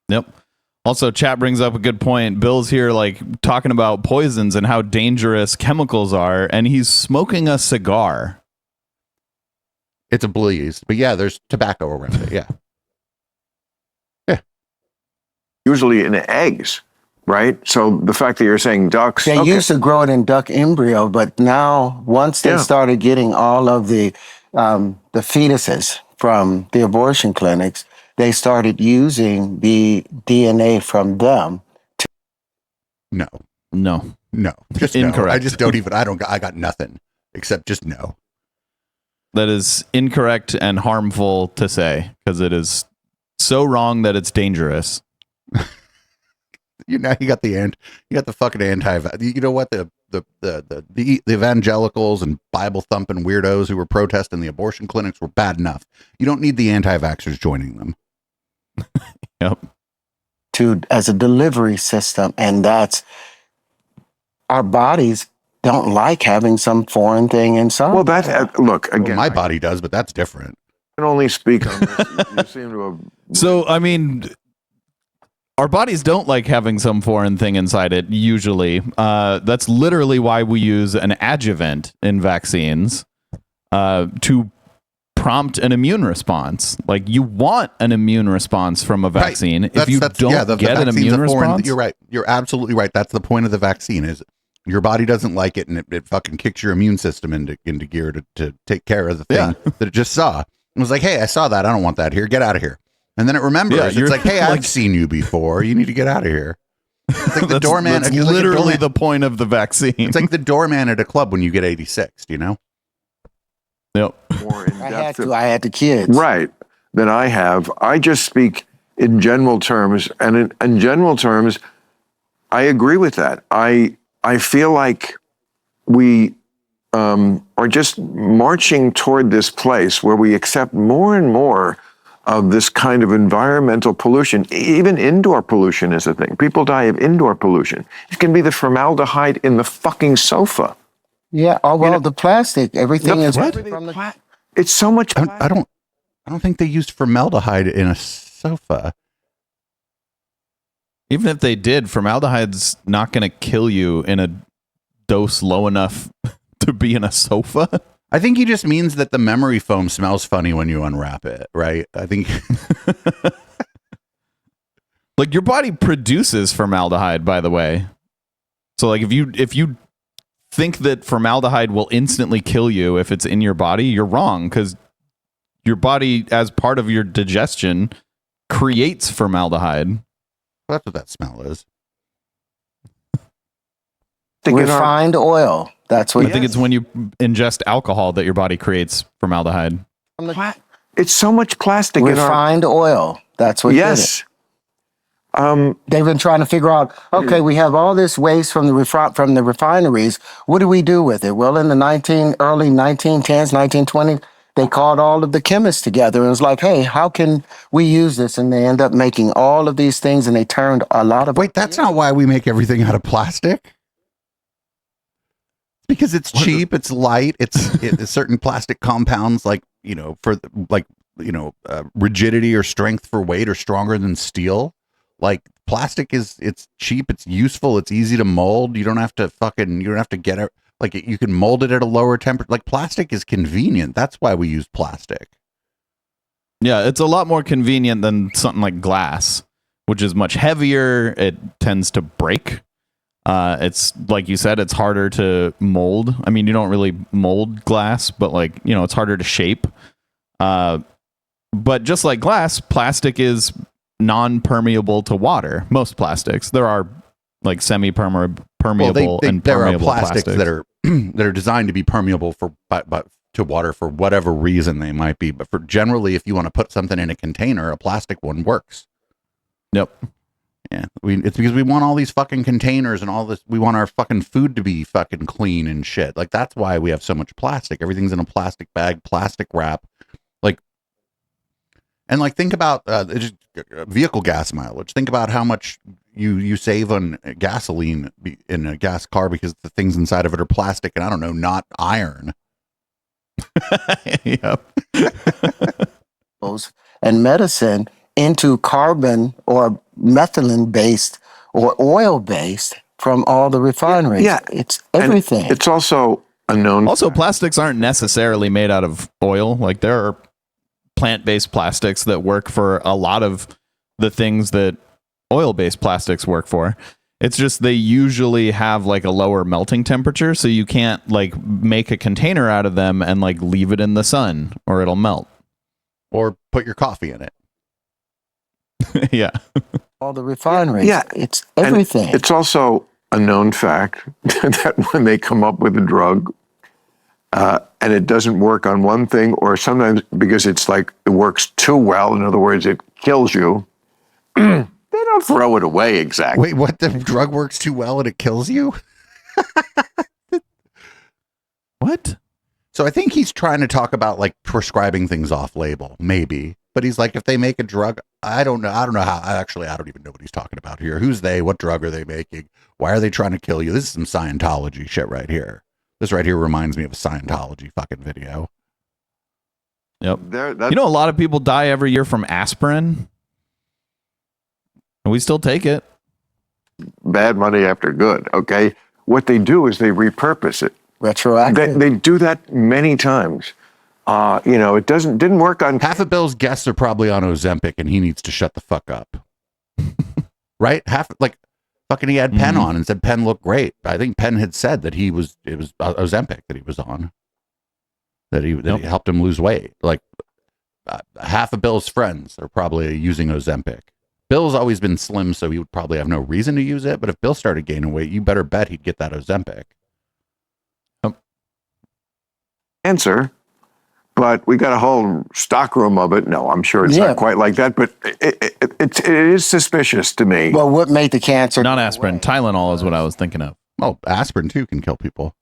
Yep. Also, chat brings up a good point. Bill's here, like, talking about poisons and how dangerous chemicals are, and he's smoking a cigar. It's a bleeze, but yeah, there's tobacco around it. Yeah. Usually in eggs, right? So the fact that you're saying ducks, They used to grow it in duck embryo, but now once they started getting all of the fetuses from the abortion clinics, they started using the DNA from them. No. Just Incorrect. No. I just don't even, I got nothing except just no. That is incorrect and harmful to say, because it is so wrong that it's dangerous. You got the fucking you know what, the evangelicals and Bible thumping weirdos who were protesting the abortion clinics were bad enough. You don't need the anti-vaxxers joining them. Yep. As a delivery system, and that's our bodies don't like having some foreign thing inside. Well, that look again. Well, my body does, but that's different. I can only speak on this. You seem to have. So, I mean, our bodies don't like having some foreign thing inside it, usually. That's literally why we use an adjuvant in vaccines to prompt an immune response. Like, you want an immune response from a vaccine. Right. If you don't get an immune response... You're right. You're absolutely right. That's the point of the vaccine, is your body doesn't like it, and it fucking kicks your immune system into gear to take care of the thing that it just saw. It was like, hey, I saw that. I don't want that here. Get out of here. And then it remembers. It's like, hey, I've seen you before. You need to get out of here. It's like the doorman. That's literally the point of the vaccine. It's like the doorman at a club when you get 86, you know? Yep. I had the kids. Right. That I have. I just speak in general terms. And in general terms, I agree with that. I feel like we are just marching toward this place where we accept more and more of this kind of environmental pollution. Even indoor pollution is a thing. People die of indoor pollution. It can be the formaldehyde in the fucking sofa. Yeah. Oh, well, the plastic, everything is from the... It's so much plastic. I don't think they used formaldehyde in a sofa. Even if they did, formaldehyde's not going to kill you in a dose low enough to be in a sofa. I think he just means that the memory foam smells funny when you unwrap it, right? I think like, your body produces formaldehyde, by the way. So like, if you think that formaldehyde will instantly kill you if it's in your body, you're wrong, because your body, as part of your digestion, creates formaldehyde. That's what that smell is. Refined oil. That's what I think it's when you ingest alcohol that your body creates formaldehyde. It's so much plastic refined oil. That's what. Yes. They've been trying to figure out. Okay, we have all this waste from the refineries. What do we do with it? Well, in the early 1910s, 1920s, they called all of the chemists together and was like, "Hey, how can we use this?" And they end up making all of these things, and they turned a lot of. Wait, that's not why we make everything out of plastic. Because it's cheap, it's light, it's certain plastic compounds like, rigidity or strength for weight are stronger than steel. Like, plastic it's cheap, it's useful, it's easy to mold. You don't have to get it, like, you can mold it at a lower temperature. Like, plastic is convenient. That's why we use plastic. Yeah, it's a lot more convenient than something like glass, which is much heavier. It tends to break. It's like you said, it's harder to mold. I mean, you don't really mold glass, but it's harder to shape. But just like glass, plastic is non-permeable to water. Most plastics. There are like semi-permeable and there are permeable plastics that are designed to be permeable to water for whatever reason they might be. But for generally, if you want to put something in a container, a plastic one works. Yep. Yeah, it's because we want all these fucking containers and all this. We want our fucking food to be fucking clean and shit. Like, that's why we have so much plastic. Everything's in a plastic bag, plastic wrap. Like, And like, think about just vehicle gas mileage. Think about how much you save on gasoline in a gas car because the things inside of it are plastic and I don't know, not iron. Yep. And medicine into carbon or methylene based or oil based from all the refineries. Yeah. It's And everything. it's also a known. Also, plastics aren't necessarily made out of oil. Like there are plant-based plastics that work for a lot of the things that oil-based plastics work for. It's just they usually have like a lower melting temperature, so you can't like make a container out of them and like leave it in the sun or it'll melt. Or put your coffee in it. Yeah. all the refineries. Yeah. It's And everything. it's also a known fact that when they come up with a drug and it doesn't work on one thing, or sometimes because it's like it works too well, in other words, it kills you, they don't throw it away exactly. Wait, what? The drug works too well and it kills you? What? So I think he's trying to talk about like prescribing things off label, maybe. But he's like, if they make a drug, I don't know. I don't know how. I don't even know what he's talking about here. Who's they? What drug are they making? Why are they trying to kill you? This is some Scientology shit right here. This right here reminds me of a Scientology fucking video. Yep. That's, You know, a lot of people die every year from aspirin. And we still take it. bad money after good, okay? What they do is they repurpose it. Retroactive. They do that many times. It didn't work on. Half of Bill's guests are probably on Ozempic and he needs to shut the fuck up. Right? Fucking he had Penn on and said Penn looked great. I think Penn had said that it was Ozempic that he was on. That he helped him lose weight. Like half of Bill's friends are probably using Ozempic. Bill's always been slim, so he would probably have no reason to use it. But if Bill started gaining weight, you better bet he'd get that Ozempic. Answer, but we got a whole stockroom of it. No, I'm sure it's Yeah. not quite like that, but it is suspicious to me. Well, what made the cancer? Not aspirin. Tylenol is what I was thinking of. Oh, aspirin too can kill people.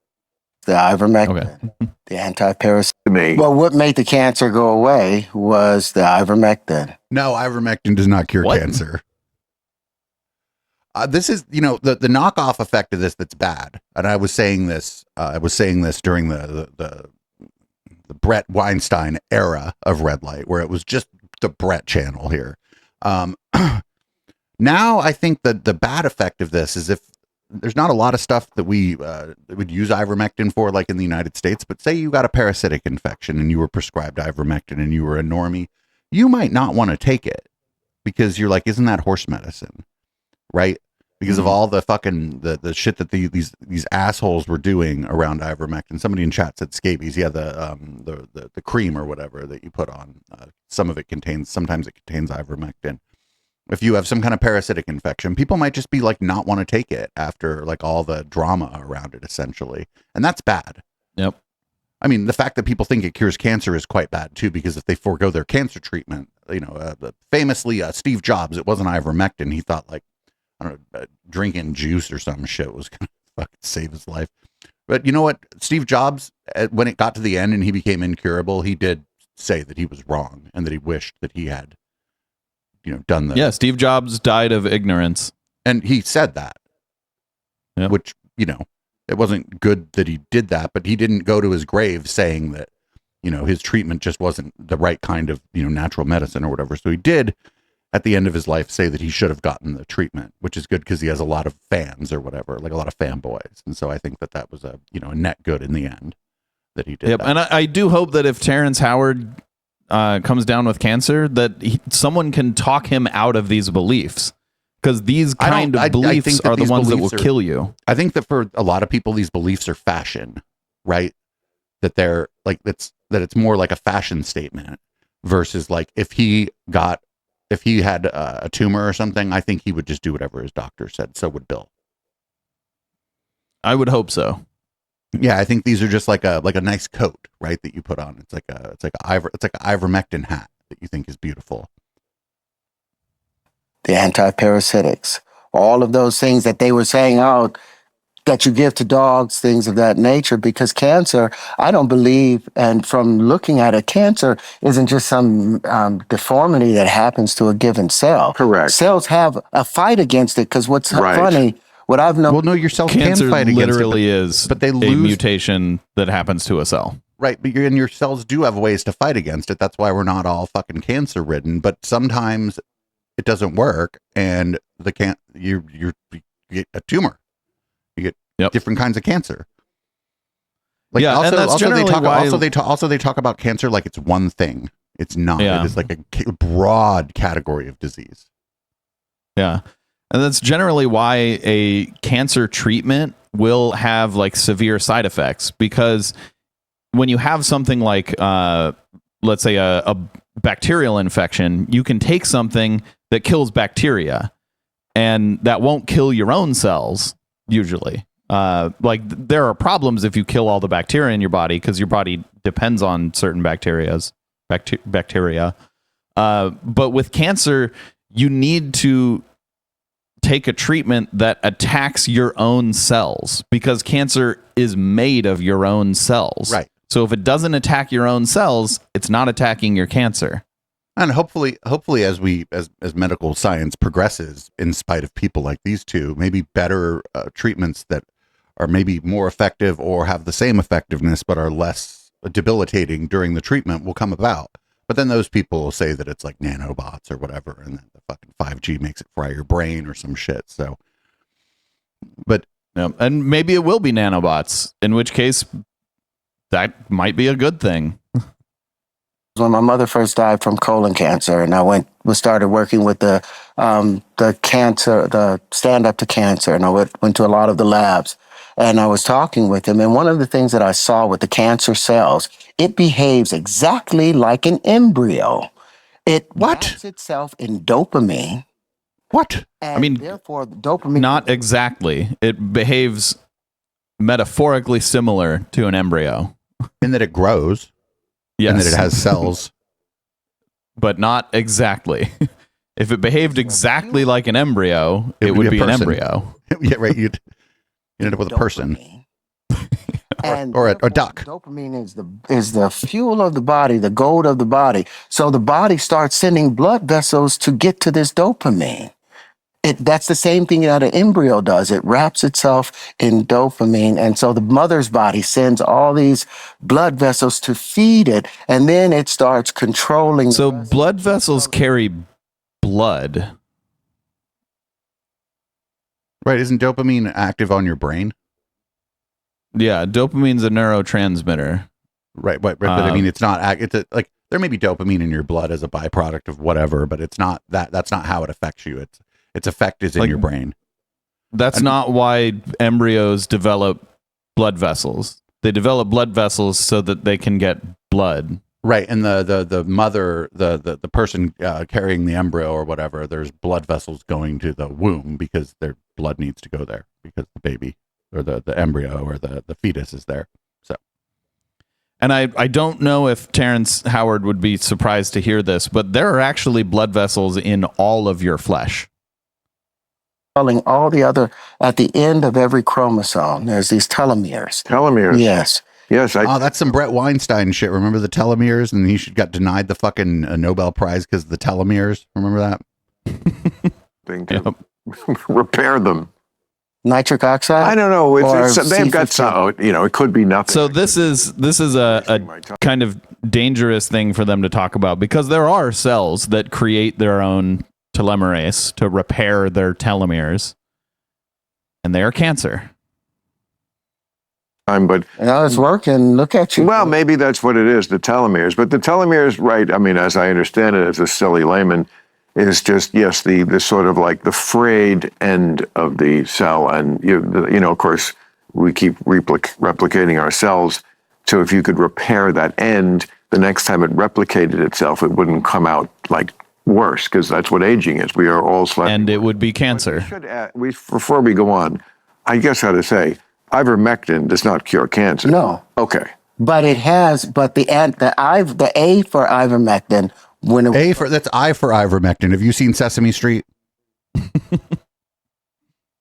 The ivermectin, Okay. the antiparasitic. To me, Well, what made the cancer go away was the ivermectin. No, ivermectin does not cure What? cancer. This is, the knockoff effect of this that's bad. And I was saying this. During the Brett Weinstein era of Red Light, where it was just the Brett channel here. Now I think that the bad effect of this is if there's not a lot of stuff that we would use ivermectin for, like in the United States, but say you got a parasitic infection and you were prescribed ivermectin and you were a normie, you might not want to take it because you're like, isn't that horse medicine? Right? Because of all the fucking the shit that these assholes were doing around ivermectin. Somebody in chat said scabies. Yeah, the cream or whatever that you put on. Sometimes it contains ivermectin. If you have some kind of parasitic infection, people might just be like not want to take it after like all the drama around it, essentially, and that's bad. Yep. I mean, the fact that people think it cures cancer is quite bad too, because if they forego their cancer treatment, famously Steve Jobs, it wasn't ivermectin. He thought like, I don't know, drinking juice or some shit was gonna fucking save his life. But you know what? Steve Jobs, when it got to the end and he became incurable, he did say that he was wrong and that he wished that he had, done the. Yeah, Steve Jobs died of ignorance. And he said that, Yep. which, it wasn't good that he did that, but he didn't go to his grave saying that, his treatment just wasn't the right kind of, natural medicine or whatever. So he did at the end of his life say that he should have gotten the treatment, which is good because he has a lot of fans or whatever, like a lot of fanboys. And so I think that was a net good in the end that he did. Yep. that. And I do hope that if Terrence Howard comes down with cancer, that someone can talk him out of these beliefs, because these kind of beliefs think that are the these ones that will beliefs are- kill you. I think that for a lot of people, these beliefs are fashion, right? That they're like, that it's more like a fashion statement versus like if he had a tumor or something, I think he would just do whatever his doctor said. So would Bill. I would hope so. Yeah, I think these are just like a nice coat, right? That you put on. It's like an ivermectin hat that you think is beautiful. The antiparasitics, all of those things that they were saying, oh, that you give to dogs, things of that nature, because cancer, I don't believe, and from looking at it, cancer isn't just some deformity that happens to a given cell. Correct. Cells have a fight against it, because what's Right. funny, what I've known. Well, no, your cells Cancer can fight against literally it, is but they a lose mutation that happens to a cell. Right, but your cells do have ways to fight against it. That's why we're not all fucking cancer ridden. But sometimes it doesn't work, and you get a tumor. You get different kinds of cancer. Like, Yeah, also, and that's also they generally talk why- also they talk about cancer like it's one thing. It's not. Yeah. It is like a broad category of disease. Yeah. And that's generally why a cancer treatment will have like severe side effects, because when you have something like, let's say a bacterial infection, you can take something that kills bacteria and that won't kill your own cells usually. There are problems if you kill all the bacteria in your body, because your body depends on certain bacteria. But with cancer, you need to take a treatment that attacks your own cells, because cancer is made of your own cells. Right. So if it doesn't attack your own cells, it's not attacking your cancer. And hopefully, as medical science progresses, in spite of people like these two, maybe better treatments that are maybe more effective or have the same effectiveness but are less debilitating during the treatment will come about. But then those people will say that it's like nanobots or whatever, and then the fucking 5G makes it fry your brain or some shit. So, but and maybe it will be nanobots, in which case that might be a good thing. When my mother first died from colon cancer, and I started working with the Stand Up to Cancer, and I went to a lot of the labs, and I was talking with him. And one of the things that I saw with the cancer cells, it behaves exactly like an embryo. It wraps itself in dopamine. What? And I mean, therefore, dopamine. Not exactly. It behaves metaphorically similar to an embryo. In that it grows. Yes. And that it has cells. But not exactly. If it behaved exactly like an embryo, it would would be be a an person. embryo. Yeah, right. You'd end up with a person. Or a duck. Dopamine is the fuel of the body, the gold of the body. So the body starts sending blood vessels to get to this dopamine. That's the same thing that an embryo does. It wraps itself in dopamine. And so the mother's body sends all these blood vessels to feed it, and then it starts controlling. So blood vessels carry blood. Right. Isn't dopamine active on your brain? Yeah, dopamine's a neurotransmitter. Right. But I mean, it's not, like, there may be dopamine in your blood as a byproduct of whatever, but it's not that's not how it affects you. Its effect is in your brain. That's not why embryos develop blood vessels. They develop blood vessels so that they can get blood. Right. And the mother, the person carrying the embryo or whatever, there's blood vessels going to the womb because their blood needs to go there because the baby or the embryo or the fetus is there. So. And I don't know if Terrence Howard would be surprised to hear this, but there are actually blood vessels in all of your flesh. All the other, at the end of every chromosome, there's these telomeres. Telomeres. Yes. Yes. That's some Brett Weinstein shit. Remember the telomeres? And he got denied the fucking Nobel Prize because of the telomeres. Remember that? Thing to repair them. Nitric oxide? I don't know. They've got C15. some. It could be nothing. So this is a kind of dangerous thing for them to talk about, because there are cells that create their own telomerase to repair their telomeres, and they are cancer. But It's working. Look at you. well, maybe that's what it is, the telomeres. But the telomeres, right? I mean, as I understand it, as a silly layman, is just the sort of like the frayed end of the cell, and of course, we keep replicating our cells. So if you could repair that end, the next time it replicated itself, it wouldn't come out like worse, because that's what aging is. We are all slightly. And it would be cancer. Before we go on, I guess how to say, ivermectin does not cure cancer. No. Okay. But it has, but the A for ivermectin, when it that's I for ivermectin. Have you seen Sesame Street?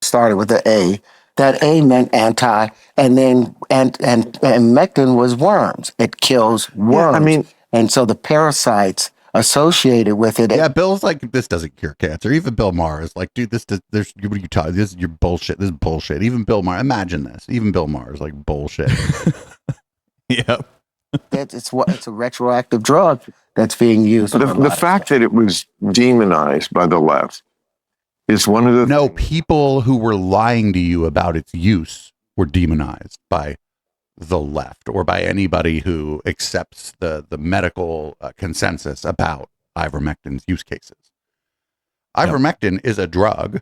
started with the A, That A meant anti, and then and mectin was worms. It kills worms. I mean, and so the parasites associated with it. Yeah, Bill's like, this doesn't cure cancer. Even Bill Maher is like, dude, this does. There's what are you talking? This is your bullshit. This is bullshit. Even Bill Maher, imagine this. Even Bill Maher is like bullshit. Yep. It's a retroactive drug that's being used. the fact that it was demonized by the left is one of the No, people who were lying to you about its use were demonized by the left or by anybody who accepts the medical consensus about ivermectin's use cases. Ivermectin is a drug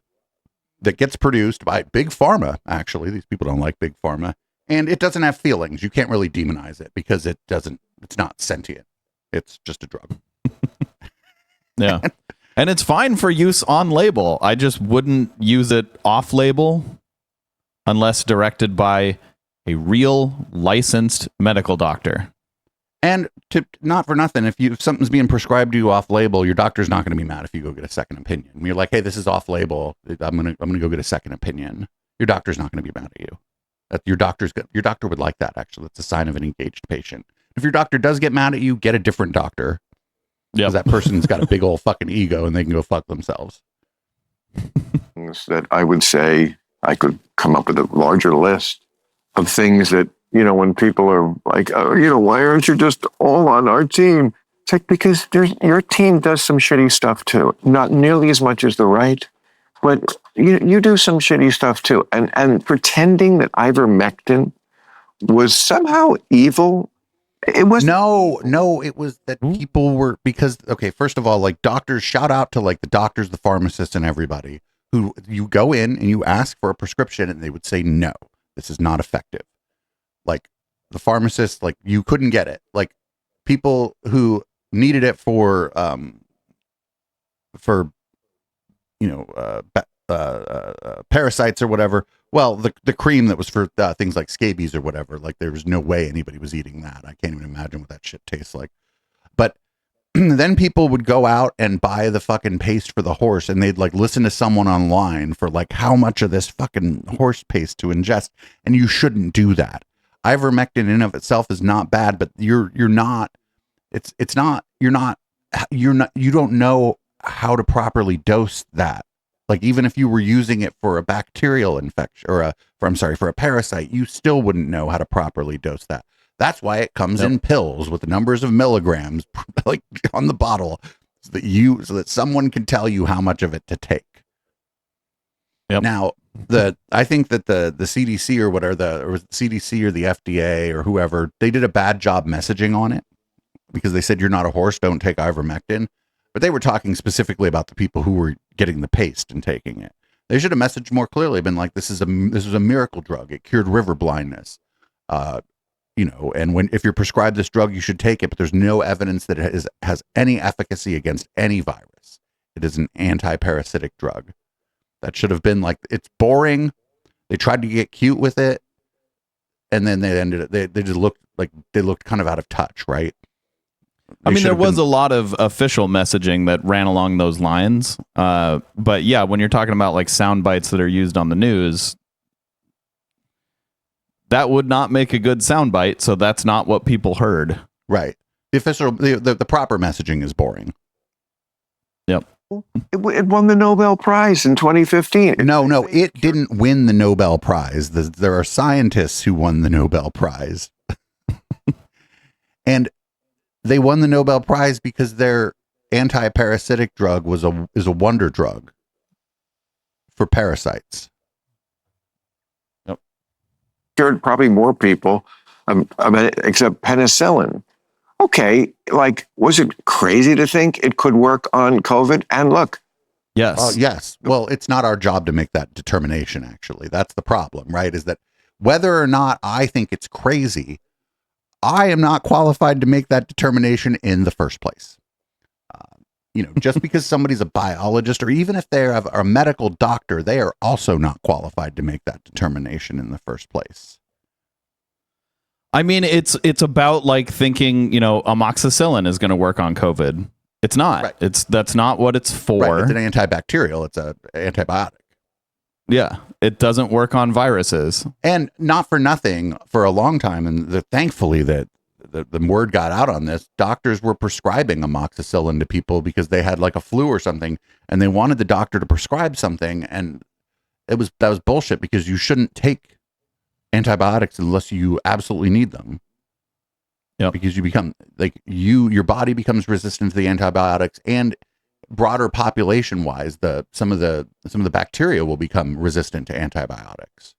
that gets produced by big pharma. Actually, these people don't like big pharma, and it doesn't have feelings. You can't really demonize it because it's not sentient. It's just a drug. Yeah. And it's fine for use on label. I just wouldn't use it off label unless directed by a real licensed medical doctor. And to not for nothing, if something's being prescribed to you off label, your doctor's not going to be mad if you go get a second opinion. When you're like, hey, this is off label, I'm gonna go get a second opinion. Your doctor's not going to be mad at you. Your doctor would like that. Actually, it's a sign of an engaged patient. If your doctor does get mad at you, get a different doctor. Yeah, that person's got a big old fucking ego and they can go fuck themselves. That I would say I could come up with a larger list of things that, when people are like, oh, why aren't you just all on our team? It's like, because your team does some shitty stuff too. Not nearly as much as the right, but you do some shitty stuff too. And pretending that ivermectin was somehow evil. It was no, it was that people were, because, okay, first of all, like doctors, shout out to like the doctors, the pharmacists and everybody who you go in and you ask for a prescription and they would say, no, this is not effective. Like the pharmacist, like you couldn't get it. Like people who needed it for parasites or whatever. Well, the cream that was for things like scabies or whatever, like there was no way anybody was eating that. I can't even imagine what that shit tastes like. But then people would go out and buy the fucking paste for the horse, and they'd like listen to someone online for like how much of this fucking horse paste to ingest, and you shouldn't do that. Ivermectin in and of itself is not bad, but you don't know how to properly dose that. Like even if you were using it for a bacterial infection or for a parasite, you still wouldn't know how to properly dose that. That's why it comes in pills with the numbers of milligrams like on the bottle so that someone can tell you how much of it to take. Yep. Now, I think that the CDC or whatever, or the CDC or the FDA or whoever, they did a bad job messaging on it because they said you're not a horse, don't take ivermectin. But they were talking specifically about the people who were getting the paste and taking it. They should have messaged more clearly, been like, this is a miracle drug. It cured river blindness. And if you're prescribed this drug, you should take it, but there's no evidence that it has any efficacy against any virus. It is an anti-parasitic drug. That should have been like, it's boring. They tried to get cute with it. And then they just looked kind of out of touch, right? There was a lot of official messaging that ran along those lines. But yeah, when you're talking about like sound bites that are used on the news, that would not make a good soundbite. So that's not what people heard. Right. The proper messaging is boring. Yep. It won the Nobel Prize in 2015. No, it didn't win the Nobel Prize. There are scientists who won the Nobel Prize. And they won the Nobel Prize because their anti-parasitic drug is a wonder drug for parasites. Yep. Cured probably more people, except penicillin. Okay, like, was it crazy to think it could work on COVID? And look. Yes. Yes. Well, it's not our job to make that determination, actually. That's the problem, right? Is that whether or not I think it's crazy, I am not qualified to make that determination in the first place. Just because somebody's a biologist or even if they are a medical doctor, they are also not qualified to make that determination in the first place. I mean, it's about like thinking, amoxicillin is going to work on COVID. It's not. Right. That's not what it's for. Right. It's an antibacterial. It's an antibiotic. Yeah, it doesn't work on viruses. And not for nothing, for a long time, and thankfully that the word got out on this, doctors were prescribing amoxicillin to people because they had like a flu or something, and they wanted the doctor to prescribe something, and that was bullshit, because you shouldn't take antibiotics unless you absolutely need them. Yep. Because you become your body becomes resistant to the antibiotics, and broader population wise, some of the bacteria will become resistant to antibiotics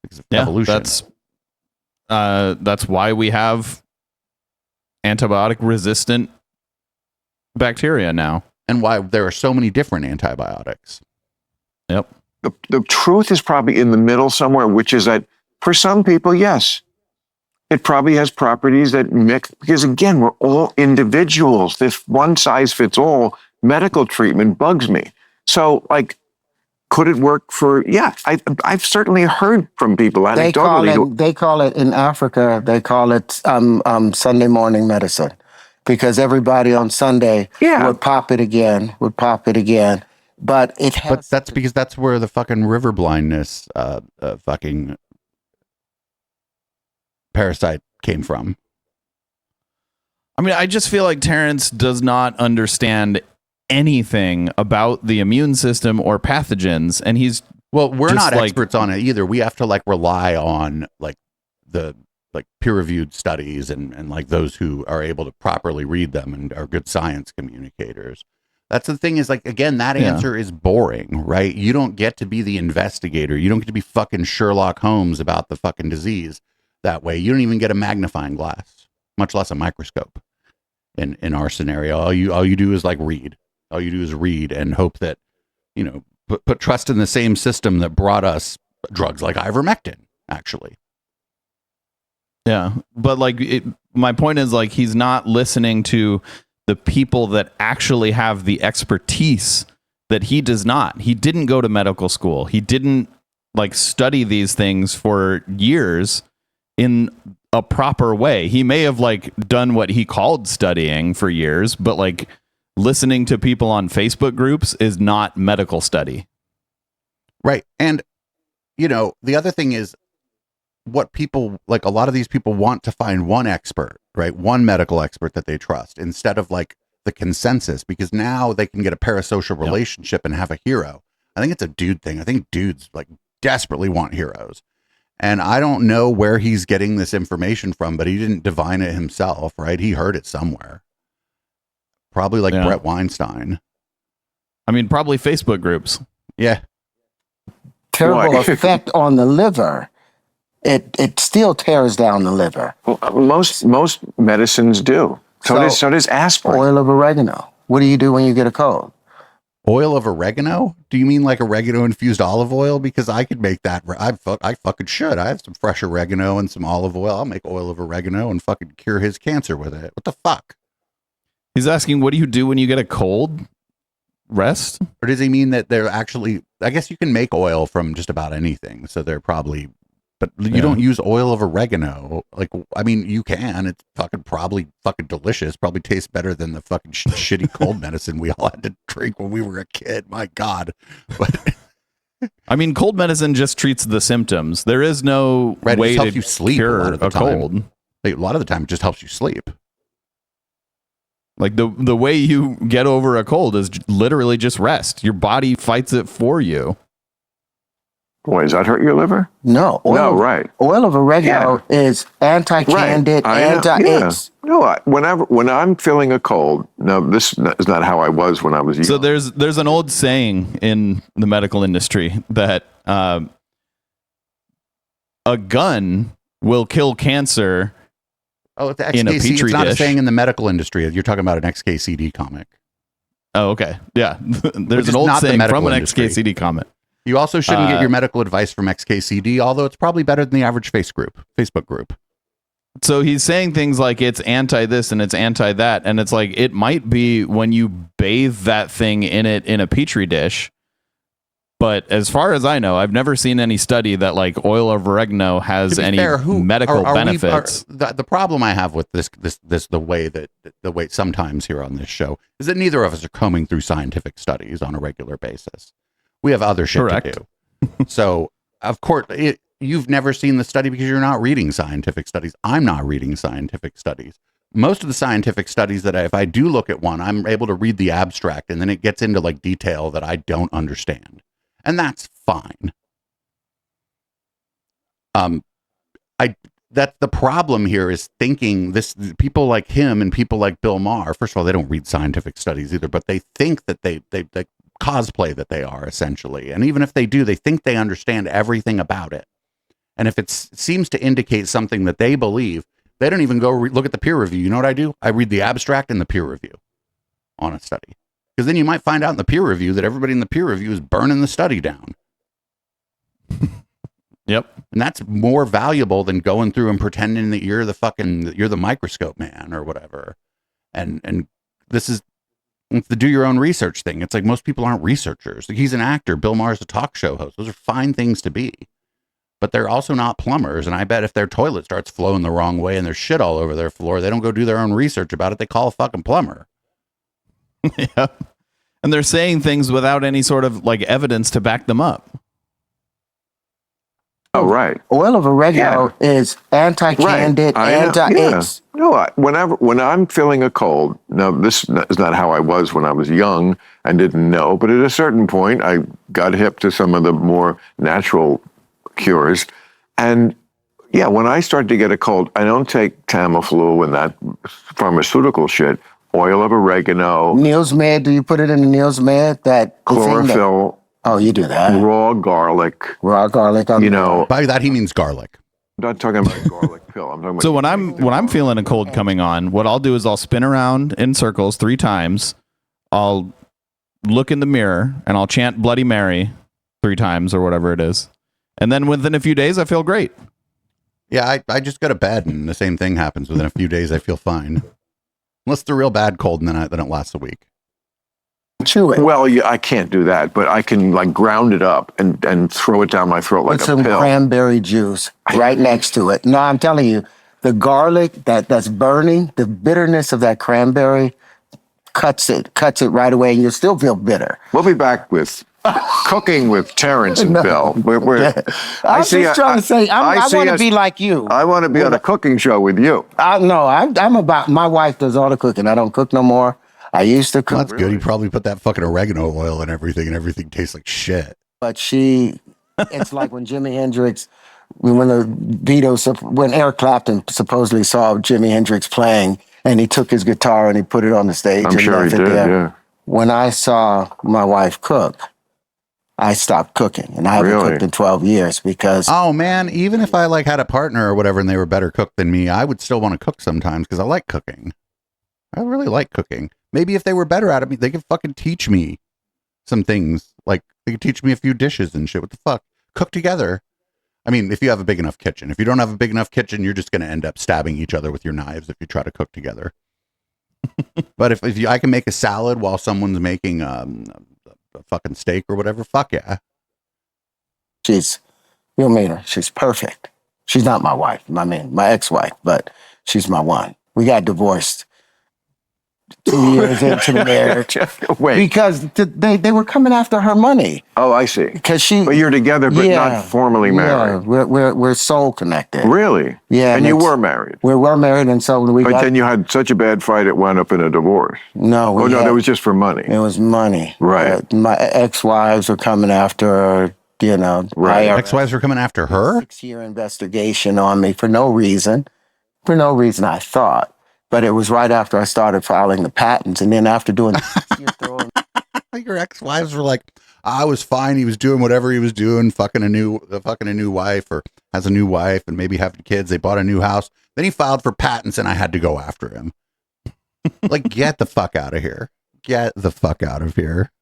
because of evolution. That's why we have antibiotic resistant bacteria now, and why there are so many different antibiotics. Yep. The truth is probably in the middle somewhere, which is that for some people, yes, it probably has properties that mix, because again, we're all individuals. This one size fits all medical treatment bugs me. So, like, could it work for? Yeah, I've certainly heard from people anecdotally. They call it in Africa. They call it Sunday morning medicine, because everybody on Sunday would pop it again. But it has. But that's because that's where the fucking river blindness, fucking parasite came from. I mean, I just feel like Terrence does not understand anything about the immune system or pathogens, and we're not experts on it either. We have to like rely on like the peer-reviewed studies and like those who are able to properly read them and are good science communicators. That's the thing, is like, again, that answer is boring, right? You don't get to be the investigator. You don't get to be fucking Sherlock Holmes about the fucking disease that way. You don't even get a magnifying glass, much less a microscope. In our scenario, all you do is like read. All you do is read and hope that, put trust in the same system that brought us drugs like ivermectin, actually. Yeah, but like my point is, like, he's not listening to the people that actually have the expertise that he does not. He didn't go to medical school. He didn't like study these things for years in a proper way. He may have like done what he called studying for years, but like listening to people on Facebook groups is not medical study. Right. And, the other thing is, what people, like, a lot of these people want to find one expert, right? One medical expert that they trust, instead of like the consensus, because now they can get a parasocial relationship and have a hero. I think it's a dude thing. I think dudes like desperately want heroes. And I don't know where he's getting this information from, but he didn't divine it himself, right? He heard it somewhere. Probably like Brett Weinstein. I mean, probably Facebook groups. Yeah. Terrible effect on the liver. It still tears down the liver. Well, most medicines do. So does aspirin. Oil of oregano. What do you do when you get a cold? Oil of oregano? Do you mean like oregano infused olive oil? Because I could make that. I fucking should. I have some fresh oregano and some olive oil. I'll make oil of oregano and fucking cure his cancer with it. What the fuck? He's asking, what do you do when you get a cold? Rest? Or does he mean that they're actually, I guess you can make oil from just about anything. So they're probably, but you don't use oil of oregano. Like, I mean, you can. It's probably fucking delicious. Probably tastes better than the fucking shitty cold medicine we all had to drink when we were a kid. My God. But I mean, cold medicine just treats the symptoms. There is no way to you sleep cure a cold. A lot of the time, it just helps you sleep. Like the way you get over a cold is literally just rest. Your body fights it for you. Boy, does that hurt your liver? No. Right. Oil of oregano is anti-candid, anti-itch. No, when I'm feeling a cold, now this is not how I was when I was young. So there's an old saying in the medical industry that a gun will kill cancer. Oh, it's in a petri it's not dish. a saying in the medical industry. You're talking about an XKCD comic. Oh, okay. Yeah. There's an old saying from an XKCD comic. You also shouldn't get your medical advice from XKCD, although it's probably better than the average Facebook group. So he's saying things like it's anti this and it's anti that. And it's like, it might be when you bathe that thing in a petri dish. But as far as I know, I've never seen any study that like oil of oregano has any medical benefits. The problem I have with this the way sometimes here on this show is that neither of us are combing through scientific studies on a regular basis. We have other shit to do. So, of course, you've never seen the study because you're not reading scientific studies. I'm not reading scientific studies. Most of the scientific studies that if I do look at one, I'm able to read the abstract and then it gets into like detail that I don't understand. And that's fine. That's the problem here is thinking this people like him and people like Bill Maher, first of all, they don't read scientific studies either, but they think that they cosplay that they are essentially. And even if they do, they think they understand everything about it. And if it seems to indicate something that they believe, they don't even go look at the peer review. You know what I do? I read the abstract and the peer review on a study. Because then you might find out in the peer review that everybody in the peer review is burning the study down. Yep. And that's more valuable than going through and pretending that you're the microscope man or whatever. And this is it's the do your own research thing. It's like most people aren't researchers. He's an actor. Bill Maher's a talk show host. Those are fine things to be. But they're also not plumbers. And I bet if their toilet starts flowing the wrong way and there's shit all over their floor, they don't go do their own research about it. They call a fucking plumber. Yeah. And they're saying things without any sort of like evidence to back them up. Oh, right. Oil of oregano is anti-candid, anti-itch. No, when I'm feeling a cold, now this is not how I was when I was young and didn't know, but at a certain point, I got hip to some of the more natural cures. And yeah, when I start to get a cold, I don't take Tamiflu and that pharmaceutical shit. Oil of oregano. Neil's Med, do you put it in the Neil's Med? That chlorophyll. Oh, you do that. Raw garlic. Raw garlic. By that he means garlic. I'm not talking about a garlic pill. I'm talking about. So when I'm feeling a cold coming on, what I'll do is I'll spin around in circles 3 times. I'll look in the mirror and I'll chant Bloody Mary 3 times or whatever it is. And then within a few days, I feel great. Yeah, I just go to bed and the same thing happens. Within a few days, I feel fine. Unless it's a real bad cold and then it lasts a week. Chew it. Well, yeah, I can't do that, but I can like ground it up and throw it down my throat like Put a some pill. cranberry juice right next to it. No, I'm telling you, the garlic that's burning, the bitterness of that cranberry cuts it right away, and you'll still feel bitter. We'll be back with Cooking with Terrence and Bill. I was just trying to say, I want to be like you. I want to be on a cooking show with you. I'm about, my wife does all the cooking. I don't cook no more. I used to cook. Well, that's good. You probably put that fucking oregano oil in everything, and everything tastes like shit. But it's like when Jimi Hendrix, when Eric Clapton supposedly saw Jimi Hendrix playing, and he took his guitar and he put it on the stage. I'm sure he did, yeah. When I saw my wife cook, I stopped cooking, and I haven't cooked in 12 years because... Oh, man, even if I had a partner or whatever and they were better cooked than me, I would still want to cook sometimes because I like cooking. I really like cooking. Maybe if they were better at it, they could fucking teach me some things. Like, they could teach me a few dishes and shit. What the fuck? Cook together. I mean, if you have a big enough kitchen. If you don't have a big enough kitchen, you're just going to end up stabbing each other with your knives if you try to cook together. But if I can make a salad while someone's making a fucking steak or whatever, fuck yeah. You'll meet her. She's perfect. She's not my wife, my ex-wife, but she's my one. We got divorced 2 years into the marriage. Wait. Because they were coming after her money. Oh, I see. But you're together, but not formally married. Yeah, we're soul connected. Really? Yeah. And you were married. We were married, and so But then you had such a bad fight, it wound up in a divorce. No. That was just for money. It was money. Right. My ex-wives were coming after her. Right. Ex-wives were coming after her? 6-year investigation on me for no reason. For no reason, I thought. But it was right after I started filing the patents. And then after doing your ex-wives were like, I was fine. He was doing whatever he was doing, fucking a new wife or has a new wife and maybe having kids. They bought a new house. Then he filed for patents and I had to go after him. Like, get the fuck out of here. Get the fuck out of here.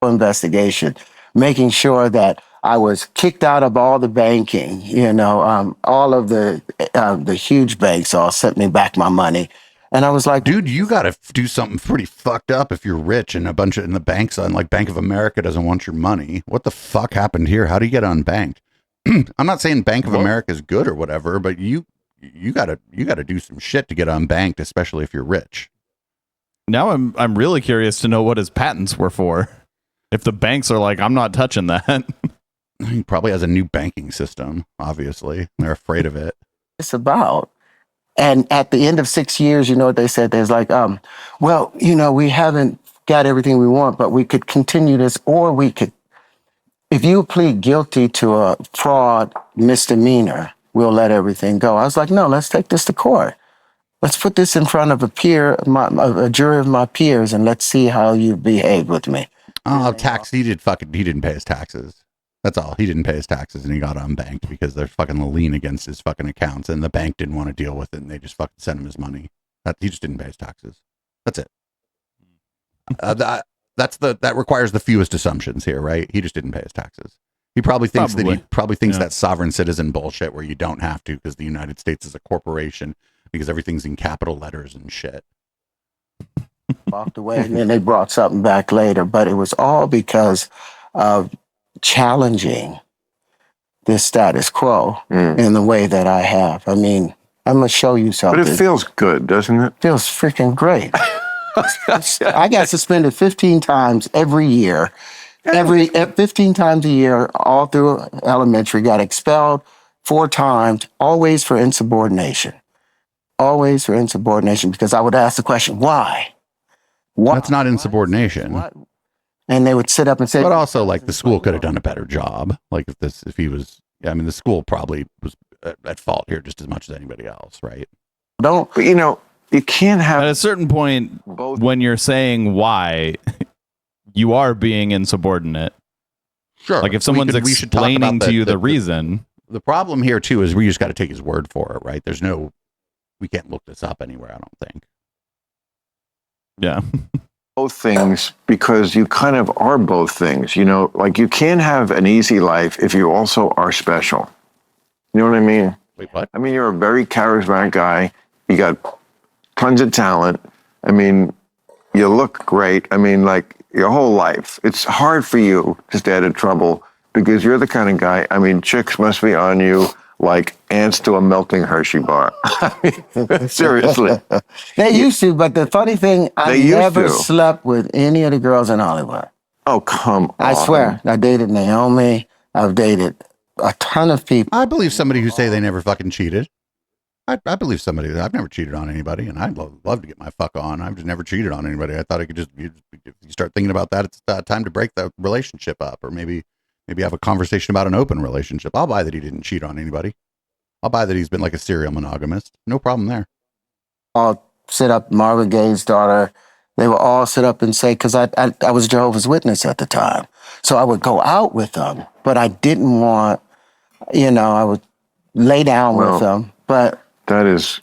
Investigation, making sure that I was kicked out of all the banking, all of the huge banks all sent me back my money. And I was like, dude, you got to do something pretty fucked up if you're rich and the banks like Bank of America doesn't want your money. What the fuck happened here? How do you get unbanked? I'm not saying Bank of America is good or whatever, but you got to do some shit to get unbanked, especially if you're rich. Now I'm really curious to know what his patents were for. If the banks are like, I'm not touching that. He probably has a new banking system, obviously. They're afraid of it. It's about. And at the end of 6 years, you know what they said? There's like, well, we haven't got everything we want, but we could continue this, or we could, if you plead guilty to a fraud misdemeanor, we'll let everything go. I was like, no, let's take this to court. Let's put this in front of a jury of my peers, and let's see how you behave with me. Oh, tax. He didn't pay his taxes. That's all. He didn't pay his taxes, and he got unbanked because there's fucking a lien against his fucking accounts, and the bank didn't want to deal with it, and they just fucking sent him his money. He just didn't pay his taxes. That's it. That requires the fewest assumptions here, right? He just didn't pay his taxes. He probably thinks that sovereign citizen bullshit where you don't have to because the United States is a corporation because everything's in capital letters and shit. Walked away, and then they brought something back later, but it was all because of challenging this status quo in the way that I have. I mean, I'm going to show you something. But it feels good, doesn't it? Feels freaking great. I got suspended 15 times every year. 15 times a year, all through elementary. Got expelled 4 times, always for insubordination. Always for insubordination, because I would ask the question, why? That's not insubordination. What? And they would sit up and say, but also, like, the school could have done a better job. Like, the school probably was at fault here just as much as anybody else, right? But you can't have. At a certain point, when you're saying why, you are being insubordinate. Sure. Like if someone's explaining to you the reason. The problem here too is we just got to take his word for it, right? We can't look this up anywhere, I don't think. Yeah. Both things, because you kind of are both things, like you can't have an easy life if you also are special. You know what I mean? Wait, what? I mean, you're a very charismatic guy. You got tons of talent. I mean, you look great. I mean, like your whole life. It's hard for you to stay out of trouble because you're the kind of guy, I mean, chicks must be on you like ants to a melting Hershey bar. I mean, seriously. They used to, but the funny thing, I never slept with any of the girls in Hollywood. Oh, come on. I swear. I dated Naomi. I've dated a ton of people. I believe somebody who say they never fucking cheated. I believe somebody that I've never cheated on anybody, and I'd love to get my fuck on. I've just never cheated on anybody. I thought I could if you start thinking about that, it's time to break the relationship up, or maybe have a conversation about an open relationship. I'll buy that he didn't cheat on anybody. I'll buy that he's been like a serial monogamist. No problem there. I'll sit up, Marvin Gaye's daughter, they would all sit up and say, because I was Jehovah's Witness at the time. So I would go out with them, but I didn't want, I would lay down with them. But that is,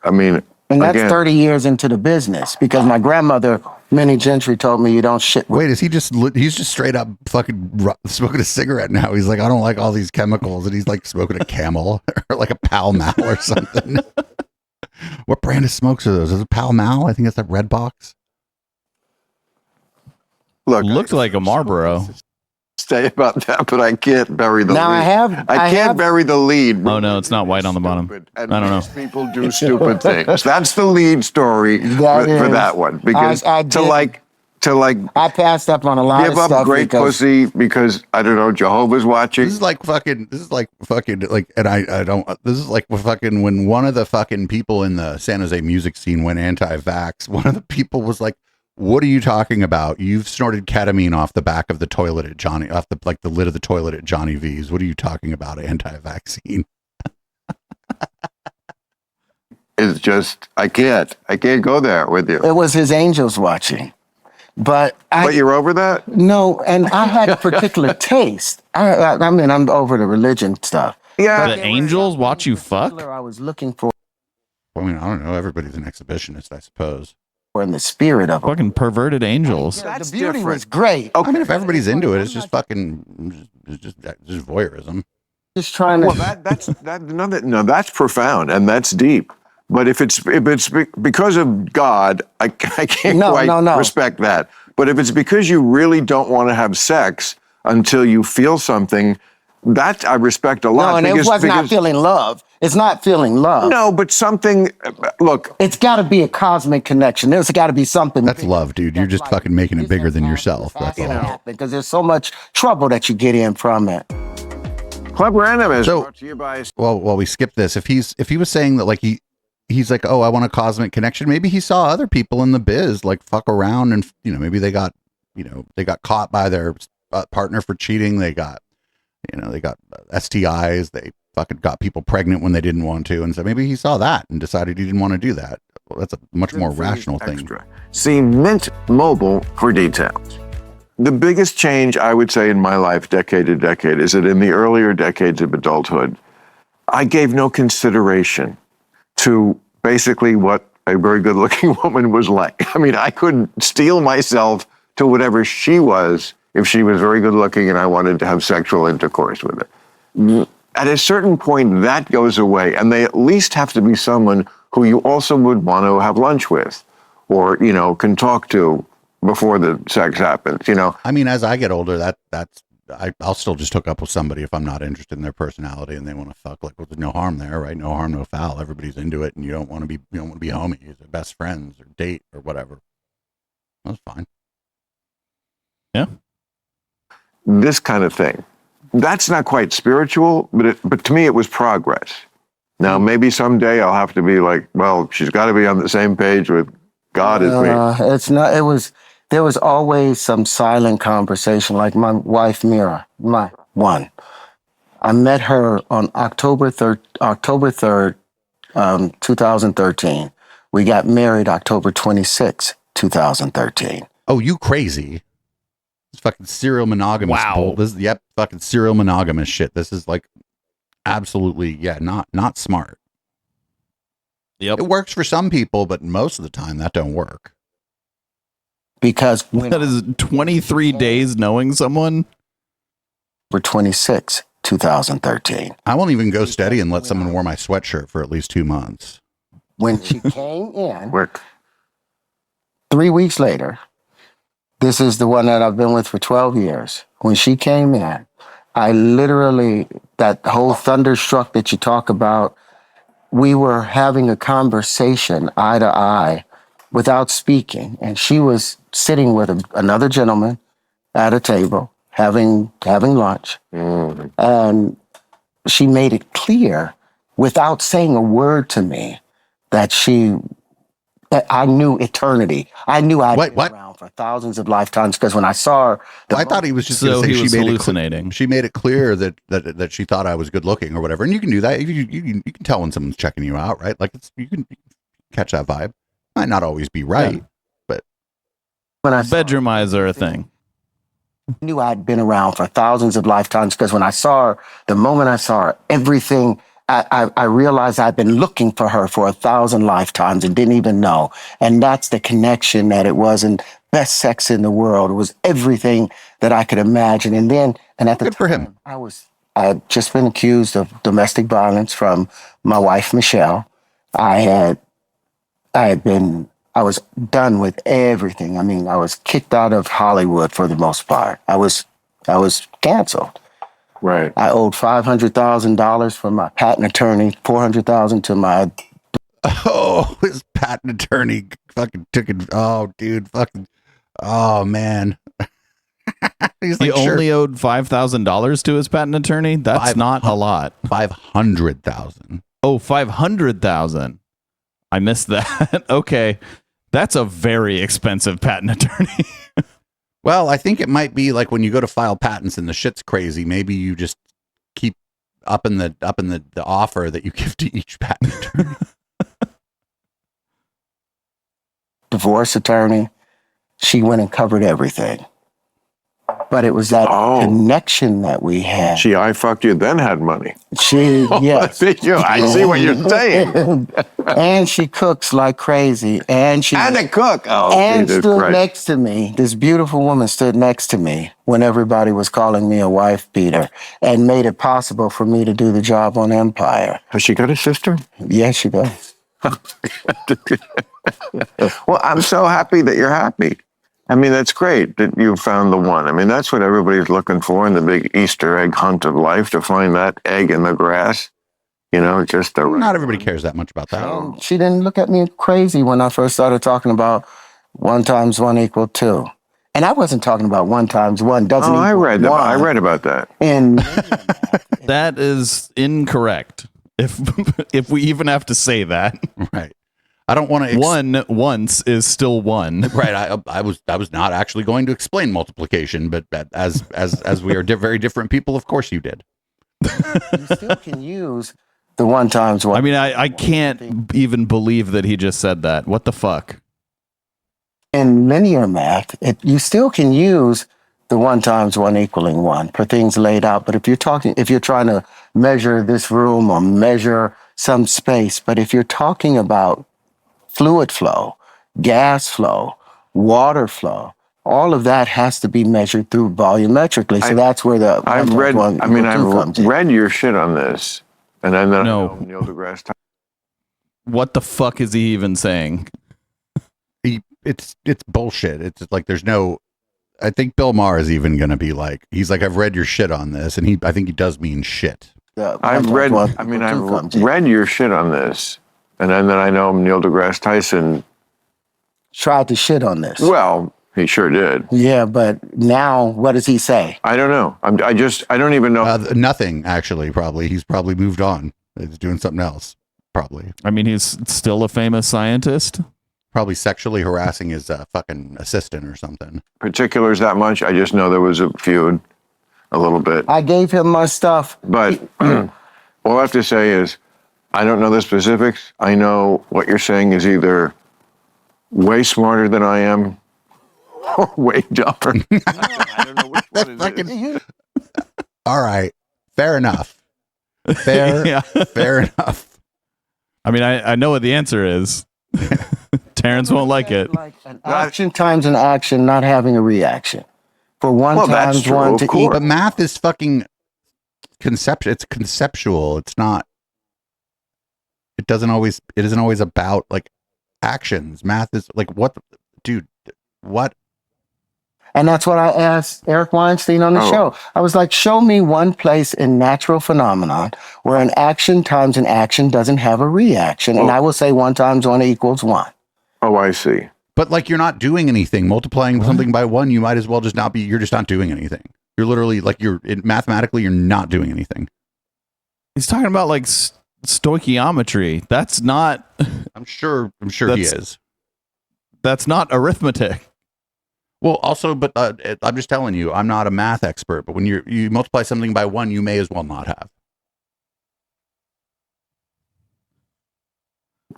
I mean, and that's 30 years into the business, because my grandmother, Minnie Gentry, told me you don't shit. Wait, he's just straight up fucking smoking a cigarette now. He's like, I don't like all these chemicals, and he's like smoking a Camel or like a Pall Mall or something. What brand of smokes are those? Is it Pall Mall? I think it's that red box. Look, looked like a Marlboro. Say about that, but I can't bury the lead. I can't bury the lead. Oh no, it's not white on the bottom. I don't know. People do stupid things. That's the lead story for that one. Because I passed up on a lot of stuff. Give up great pussy because I don't know, Jehovah's watching. This is like fucking and I don't. This is like fucking when one of the fucking people in the San Jose music scene went anti-vax. One of the people was like, "What are you talking about? You've snorted ketamine off the back of the toilet at Johnny, off the lid of the toilet at Johnny V's. What are you talking about? Anti-vaccine?" It's just I can't go there with you. It was his angels watching, but you're over that? No, and I had a particular taste. I mean, I'm over the religion stuff. Yeah, the angels watch you fuck. I was looking for. I mean, I don't know. Everybody's an exhibitionist, I suppose. In the spirit of fucking perverted angels. The beauty was great. Okay. I mean, if everybody's into it, it's just fucking just voyeurism. Just trying to. Well, that's profound and that's deep. But if it's because of God, I can't respect that. But if it's because you really don't want to have sex until you feel something, That I respect a lot. No, and it was not feeling love. It's not feeling love. No, but something, look. It's got to be a cosmic connection. There's got to be something. That's love, dude. You're just fucking making it bigger than yourself. That's all. Because there's so much trouble that you get in from it. Club Random is So, brought to you by... Well, we skipped this. If he was saying that, like, he's like, oh, I want a cosmic connection. Maybe he saw other people in the biz like fuck around, and maybe they got caught by their partner for cheating. They got STIs. They fucking got people pregnant when they didn't want to, and so maybe he saw that and decided he didn't want to do that. Well, that's a much more rational thing. See Mint Mobile for details. The biggest change I would say in my life, decade to decade, is that in the earlier decades of adulthood, I gave no consideration to basically what a very good-looking woman was like. I mean, I could steel myself to whatever she was if she was very good-looking and I wanted to have sexual intercourse with her. At a certain point, that goes away, and they at least have to be someone who you also would want to have lunch with or, can talk to before the sex happens, I mean, as I get older, I'll still just hook up with somebody if I'm not interested in their personality and they want to fuck. Like, well, there's no harm there, right? No harm, no foul. Everybody's into it, and you don't want to be homies or best friends or date or whatever. That's fine. Yeah. This kind of thing. That's not quite spiritual, but to me it was progress. Now, maybe someday I'll have to be like, well, she's got to be on the same page with God as me. It's not. There was always some silent conversation. Like my wife, Mira, my one. I met her on October 3rd, 2013. We got married October 26th, 2013. Oh, you crazy. It's fucking serial monogamous. Wow. Fucking serial monogamous shit. This is like absolutely, not smart. Yep. It works for some people, but most of the time that don't work. Because when that is 23 days knowing someone. October 26th, 2013. I won't even go steady and let someone wear my sweatshirt for at least 2 months. When she came in, 3 weeks later, this is the one that I've been with for 12 years. When she came in, I literally, that whole thunderstruck that you talk about, we were having a conversation eye to eye without speaking. And she was sitting with another gentleman at a table having lunch. Mm-hmm. And she made it clear without saying a word to me that I knew eternity. I knew I'd been around for thousands of lifetimes, because when I saw her... I thought he was just going to say he was hallucinating. She made it clear that she thought I was good looking or whatever. And you can do that. You can tell when someone's checking you out, right? Like, you can catch that vibe. Might not always be right, but... When I bedroom eyes are a thing. I knew I'd been around for thousands of lifetimes, because when I saw her, the moment I saw her, everything... I realized I'd been looking for her for 1,000 lifetimes and didn't even know. And that's the connection, that it wasn't best sex in the world. It was everything that I could imagine. And at the time, for him. I had just been accused of domestic violence from my wife, Michelle. I was done with everything. I mean, I was kicked out of Hollywood for the most part. I was canceled. Right. I owed $500,000 for my patent attorney, $400,000 to my... Oh, his patent attorney fucking took it. Oh, dude, fucking... Oh, man. He only owed $5,000 to his patent attorney? That's not a lot. 500,000. Oh, 500,000. I missed that. Okay. That's a very expensive patent attorney. Well, I think it might be like when you go to file patents and the shit's crazy, maybe you just keep up in the offer that you give to each patent attorney. Divorce attorney, she went and covered everything. But it was that connection that we had. I fucked you, then had money. Yes. I see what you're saying. And she cooks like crazy. And a cook. Oh, and stood next to me. This beautiful woman stood next to me when everybody was calling me a wife beater, and made it possible for me to do the job on Empire. Has she got a sister? Yes, she does. Well, I'm so happy that you're happy. I mean, that's great that you found the one. I mean, that's what everybody's looking for in the big Easter egg hunt of life, to find that egg in the grass. Just the right Not everybody one. cares that much about that. And she didn't look at me crazy when I first started talking about 1 times 1 equal 2. And I wasn't talking about 1 times 1 doesn't Oh, equal I read 1. I read about that. And That is incorrect. If we even have to say that, Right. I don't want to. one once is still one. Right. I was not actually going to explain multiplication, but as we are very different people, of course you did. you still can use the 1 times 1. I mean, I can't even believe that he just said that. What the fuck? In linear math, you still can use the 1 times 1 equaling 1 for things laid out. But if you're trying to measure this room or measure some space, but if you're talking about fluid flow, gas flow, water flow, all of that has to be measured through volumetrically. So that's where the I've read. I mean, comes in. read your shit on this, and then I No. know Neil deGrasse Tyson. What the fuck is he even saying? It's bullshit. It's like there's no. I think Bill Maher is even going to be like, he's like, I've read your shit on this, and I think he does mean shit. I've read. I mean, I've read your shit on this, and then I know Neil deGrasse Tyson tried to shit on this. Well, he sure did. Yeah, but now what does he say? I don't know. I don't even know. Nothing, actually, probably. He's probably moved on. He's doing something else, probably. I mean, he's still a famous scientist. Probably sexually harassing his fucking assistant or something. Particulars that much. I just know there was a feud, a little bit. I gave him my stuff. But all I have to say is, I don't know the specifics. I know what you're saying is either way smarter than I am or way dumber. I don't know which one it is. All right. Fair enough. Fair enough. I mean, I know what the answer is. Terrence won't like it. Like an action times an action, not having a reaction. For 1 times 1 to equal. But math is fucking conceptual. It's conceptual. It's not. It isn't always about like actions. Math is like what, dude? What? And that's what I asked Eric Weinstein on the show. I was like, show me one place in natural phenomenon where an action times an action doesn't have a reaction. And I will say 1 times 1 equals 1. Oh, I see. But like you're not doing anything. Multiplying something by 1, you might as well just not be. You're just not doing anything. You're literally like mathematically, you're not doing anything. He's talking about like stoichiometry. That's not. I'm sure he is. That's not arithmetic. Well, also, but I'm just telling you, I'm not a math expert. But when you multiply something by 1, you may as well not have.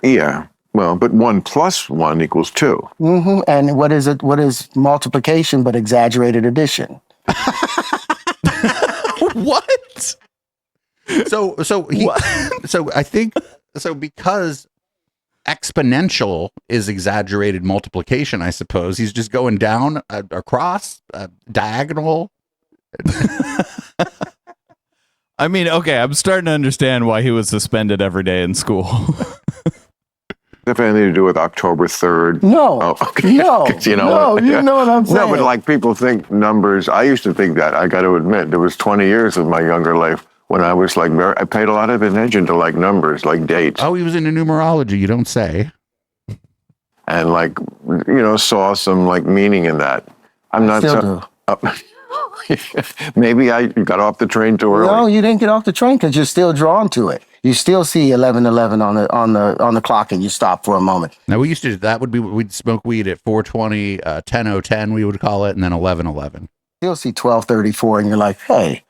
Yeah. Well, but 1 plus 1 equals 2. Mm-hmm. And what is it? What is multiplication but exaggerated addition? What? So I think because exponential is exaggerated multiplication, I suppose he's just going down across diagonal. I mean, okay, I'm starting to understand why he was suspended every day in school. If anything to do with October 3rd. No. Oh, okay. No. You know no, what? you know what I'm saying. No, but like people think numbers. I used to think that. I got to admit, there was 20 years of my younger life when I was like, I paid a lot of attention to like numbers, like dates. Oh, he was into numerology. You don't say. And like, saw some like meaning in that. I'm not Still do. Maybe I got off the train too early. No, you didn't get off the train because you're still drawn to it. You still see 11:11 on the clock, and you stop for a moment. Now we used to. That would be we'd smoke weed at 4:20, 10:10 we would call it, and then 11:11. Still see 12:34, and you're like, hey,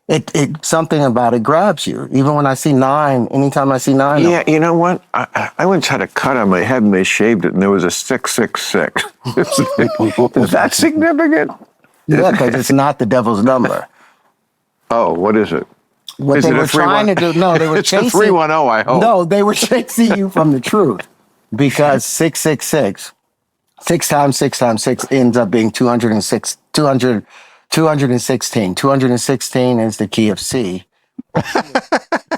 it something about it grabs you. Even when I see 9, anytime I see 9. Yeah, you know what? I once had a cut on my head, and they shaved it, and there was a 666. Is that significant? Yeah, because it's not the devil's number. Oh, what is it? What Is they it a were trying to do, no, they were It's chasing. a 310, I hope. No, they were chasing you from the truth because 666, 6 times 6 times 6 ends up being 206, 216. 216 is the key of C.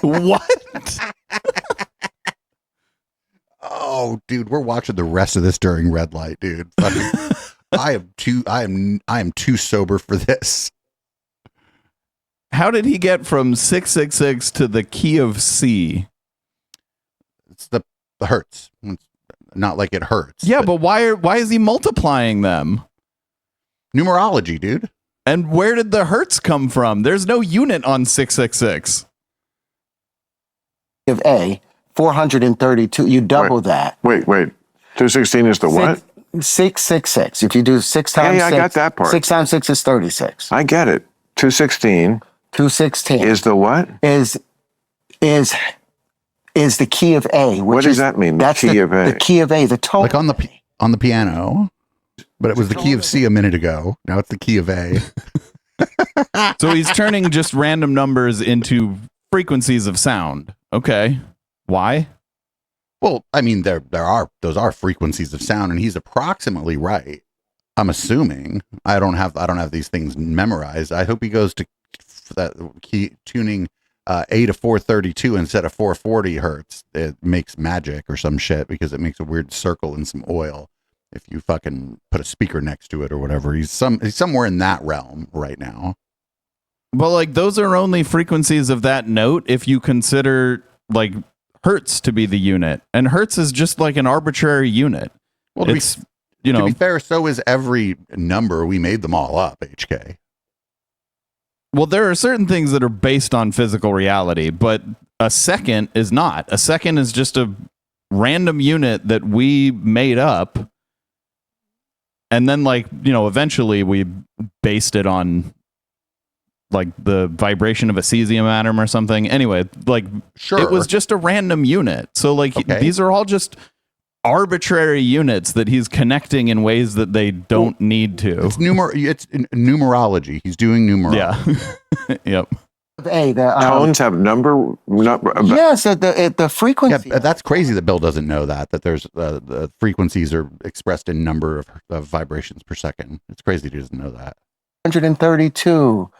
What? Oh, dude, we're watching the rest of this during red light, dude. Fucking I am too sober for this. How did he get from 666 to the key of C? It's the hertz. It's not like it hurts. Yeah, but why is he multiplying them? Numerology, dude. And where did the hertz come from? There's no unit on 666. Of A, 432. You double that. Wait. 216 is the what? 666. If you do 6 times Yeah, I 6, got that part. 6 times 6 is 36. I get it. 216 216 is the what? is the key of A. Which What does that mean? The key of A? The key of A, the tone. Like on the piano, but it was the key of C a minute ago. Now it's the key of A. So he's turning just random numbers into frequencies of sound. Okay. Why? Well, I mean, those are frequencies of sound, and he's approximately right. I'm assuming. I don't have these things memorized. I hope he goes to that key tuning A to 432 instead of 440 hertz. It makes magic or some shit because it makes a weird circle in some oil if you fucking put a speaker next to it or whatever. He's somewhere in that realm right now. But like those are only frequencies of that note if you consider like hertz to be the unit, and hertz is just like an arbitrary unit. Well, to be fair, so is every number. We made them all up, HK. Well, there are certain things that are based on physical reality, but a second is not. A second is just a random unit that we made up. And then eventually we based it on like the vibration of a cesium atom or something. Anyway, sure, it was just a random unit. So Okay. These are all just arbitrary units that he's connecting in ways that they don't need to. It's numerology. He's doing numerology. Yeah. Yep. A, the Tones have number. yes, the frequency. Yeah, that's crazy that Bill doesn't know that there's the frequencies are expressed in number of vibrations per second. It's crazy he doesn't know that. 432.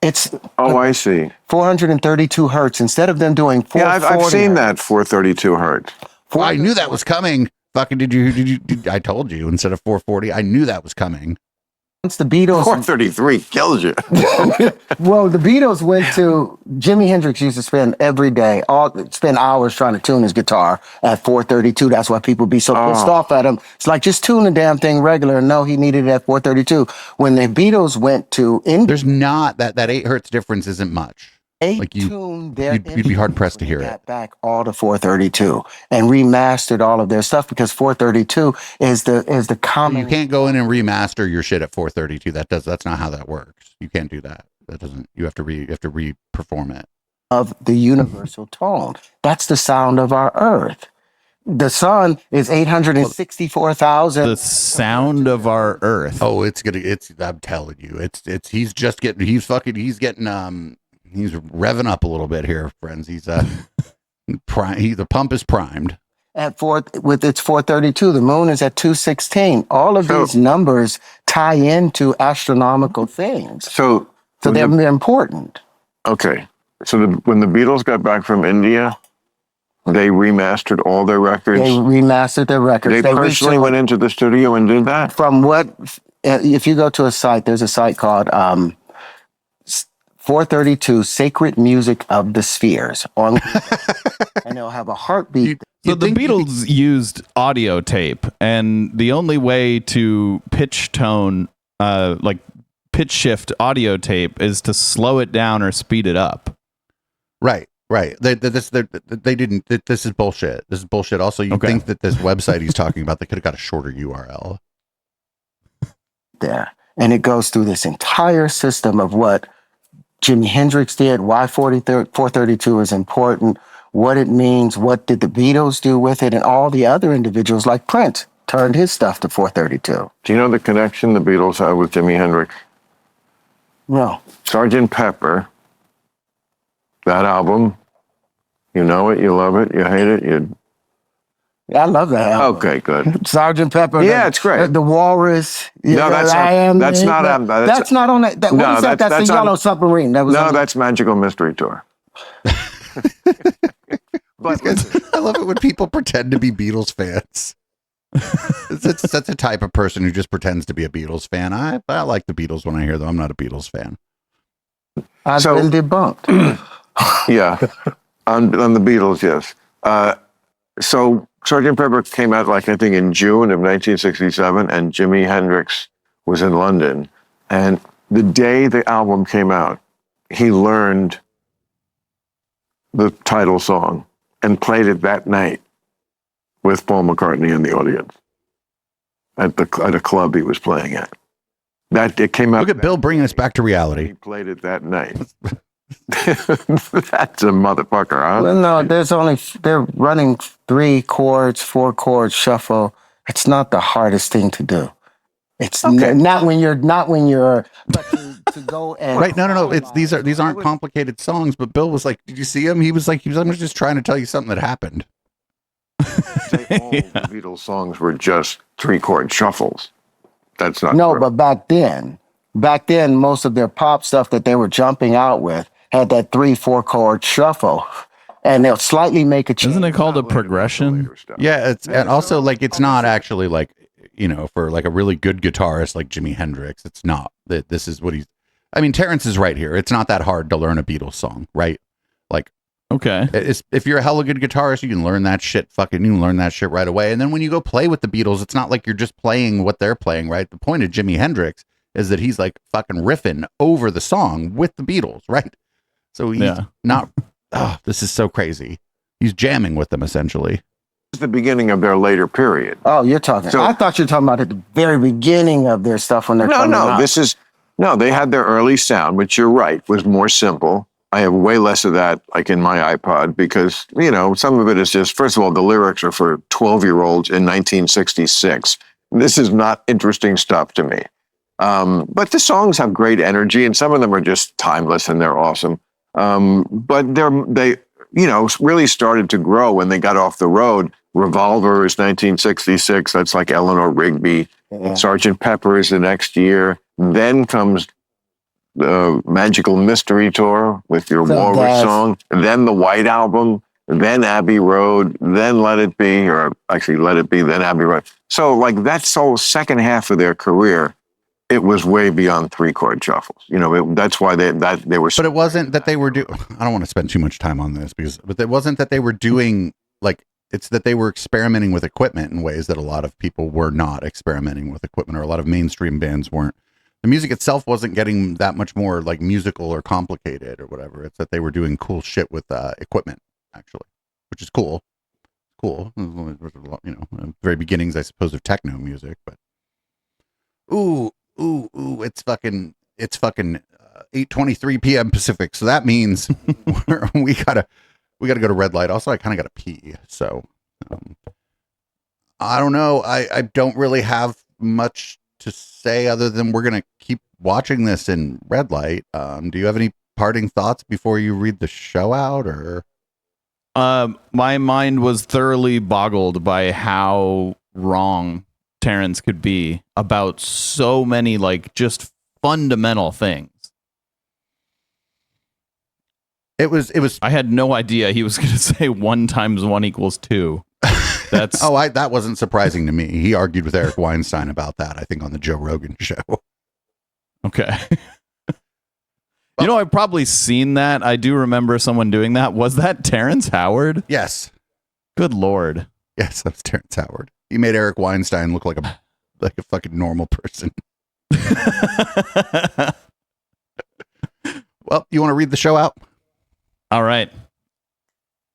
It's I see. 432 hertz instead of them doing 440. Yeah, I've seen that 432 hertz. I knew that was coming. Fucking did you? I told you instead of 440. I knew that was coming. Once the Beatles, 433 kills you. well, the Beatles went to Jimi Hendrix used to spend every day, spend hours trying to tune his guitar at 432. That's why people be so pissed off at him. It's like just tune the damn thing regular. No, he needed it at 432. When the Beatles went to India, There's not that 8 hertz difference isn't much. Like tuned their you'd be hard pressed to hear it. got back all to 432 and remastered all of their stuff because 432 is the common. You can't go in and remaster your shit at 432. That's not how that works. You can't do that. That doesn't. You have to re-perform it. Of the universal tone. That's the sound of our Earth. The sun is 864,000. The sound of our Earth. Oh, I'm telling you, he's revving up a little bit here, friends. He's the pump is primed. With its 432, the moon is at 216. All of these numbers tie into astronomical things. So they're important. Okay. So when the Beatles got back from India, they remastered all their records. They remastered their records. They personally went into the studio and did that? If you go to a site, there's a site called 432 Sacred Music of the Spheres on, and they'll have a heartbeat. So the Beatles used audio tape, and the only way to pitch shift audio tape is to slow it down or speed it up. Right. They didn't. This is bullshit. This is bullshit. Also, you think that this website he's talking about, they could have got a shorter URL. There, and it goes through this entire system of what Jimi Hendrix did, why 432 is important, what it means, what did the Beatles do with it, and all the other individuals like Prince turned his stuff to 432. Do you know the connection the Beatles had with Jimi Hendrix? No. Sgt. Pepper, that album, you know it, you love it, you hate it, I love that album. Okay, good. Sgt. Pepper. Yeah, it's great. The Walrus. No, that's not. That's not on that. That's not on that. What is that? That's the Yellow Submarine. That's Magical Mystery Tour. But I love it when people pretend to be Beatles fans. That's a type of person who just pretends to be a Beatles fan. I like the Beatles when I hear them. I'm not a Beatles fan. I've So- been debunked. Yeah, on the Beatles, yes. So Sgt. Pepper came out, like, I think in June of 1967, and Jimi Hendrix was in London. And the day the album came out, he learned the title song and played it that night with Paul McCartney in the audience at a club he was playing at. That it came out. Look at Bill bringing us back to He reality. played it that night. That's a motherfucker, huh? Well, no, they're running 3 chords, 4 chords shuffle. It's not the hardest thing to do. It's Okay. not when you're, but to go and. Right? No. It's these aren't complicated songs. But Bill was like, "Did you see him? He was like, I'm just trying to tell you something that happened." Say all the Beatles songs were just 3-chord shuffles. That's not No, true. but back then, most of their pop stuff that they were jumping out with had that 3-4 chord shuffle, and they'll slightly make a change. Isn't it called a Later, progression? later stuff. Yeah, and also like it's not actually like, you know, for like a really good guitarist like Jimi Hendrix, it's not that this is what he's. I mean, Terrence is right here. It's not that hard to learn a Beatles song, right? Like, Okay. if you're a hella good guitarist, you can learn that shit. You can learn that shit right away. And then when you go play with the Beatles, it's not like you're just playing what they're playing, right? The point of Jimi Hendrix is that he's like fucking riffing over the song with the Beatles, right? So he's not. Oh, this is so crazy. He's jamming with them essentially. This is the beginning of their later period. Oh, you're talking. So- I thought you were talking about at the very beginning of their stuff when they're coming out. They had their early sound, which you're right, was more simple. I have way less of that, like in my iPod, because, you know, some of it is just, first of all, the lyrics are for 12-year-olds in 1966. This is not interesting stuff to me. But the songs have great energy, and some of them are just timeless and they're awesome. But they really started to grow when they got off the road. Revolver is 1966. That's like Eleanor Rigby. Yeah. Sgt. Pepper is the next year. Then comes the Magical Mystery Tour with your So Walrus that's- song. Then the White Album. Then Abbey Road. Then Let It Be, or actually Let It Be, then Abbey Road. So like that whole second half of their career, it was way beyond 3-chord shuffles. You know, that's why they were. But it wasn't that they were I don't want to spend too much time on this but it wasn't that they were doing like, it's that they were experimenting with equipment in ways that a lot of people were not experimenting with equipment, or a lot of mainstream bands weren't. The music itself wasn't getting that much more like musical or complicated or whatever. It's that they were doing cool shit with equipment, actually, which is cool. Cool. You know, very beginnings, I suppose, of techno music, but ooh, it's fucking 8:23 p.m. Pacific. So that means we gotta go to red light. Also, I kind of gotta pee. So I don't know. I don't really have much to say other than we're gonna keep watching this in red light. Do you have any parting thoughts before you read the show out, or? My mind was thoroughly boggled by how wrong Terrence could be about so many, like, just fundamental things. It was. I had no idea he was going to say 1 × 1 = 2. That's that wasn't surprising to me. He argued with Eric Weinstein about that, I think, on the Joe Rogan show. okay. You know, I've probably seen that. I do remember someone doing that. Was that Terrence Howard? Yes. Good Lord. Yes, that's Terrence Howard. He made Eric Weinstein look like a fucking normal person. Well, you want to read the show out? All right.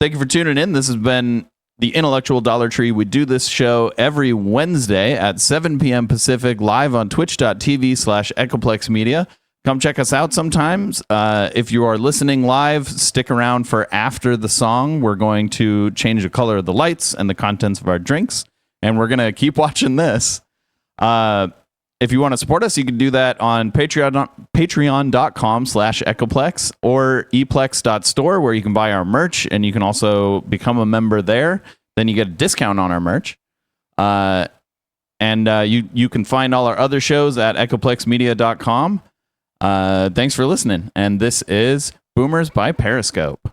Thank you for tuning in. This has been the Intellectual Dollar Tree. We do this show every Wednesday at 7 p.m. Pacific, live on twitch.tv/Echoplex Media. Come check us out sometimes. If you are listening live, stick around for after the song. We're going to change the color of the lights and the contents of our drinks, and we're going to keep watching this. If you want to support us, you can do that on patreon.com/Echoplex or eplex.store, where you can buy our merch, and you can also become a member there. Then you get a discount on our merch. And you can find all our other shows at echoplexmedia.com. Thanks for listening. And this is Boomers by Periscope.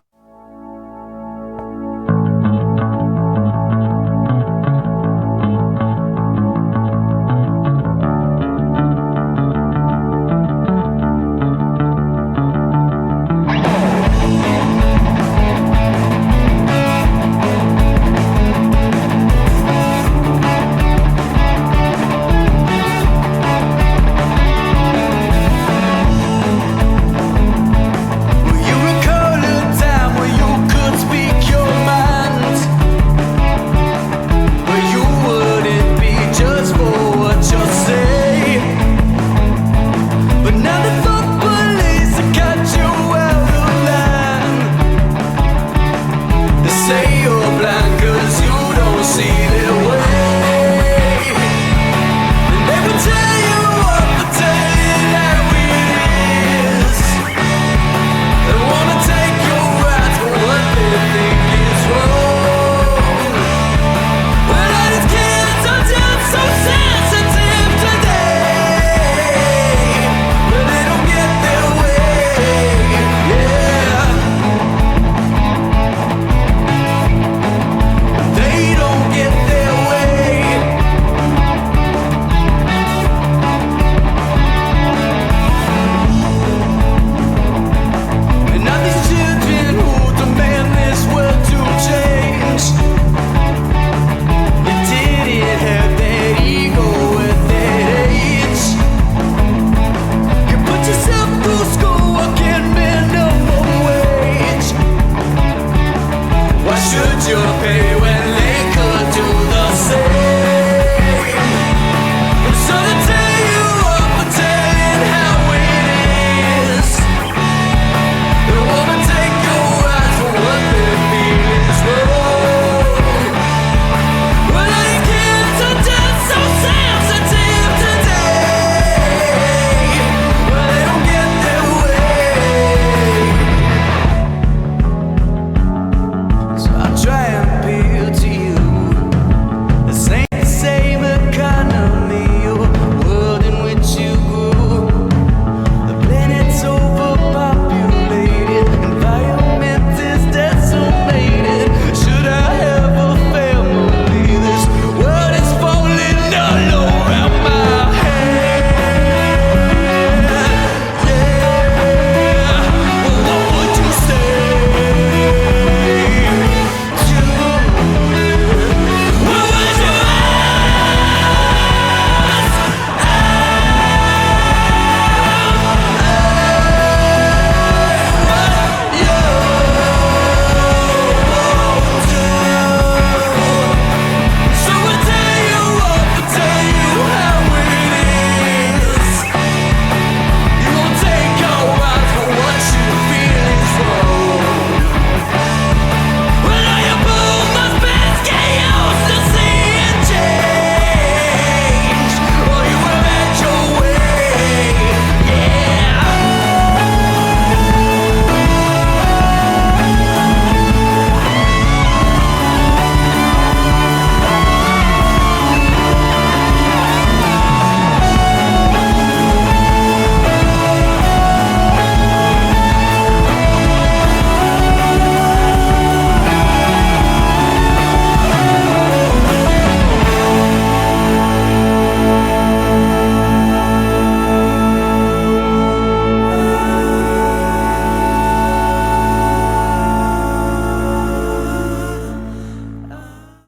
should you pay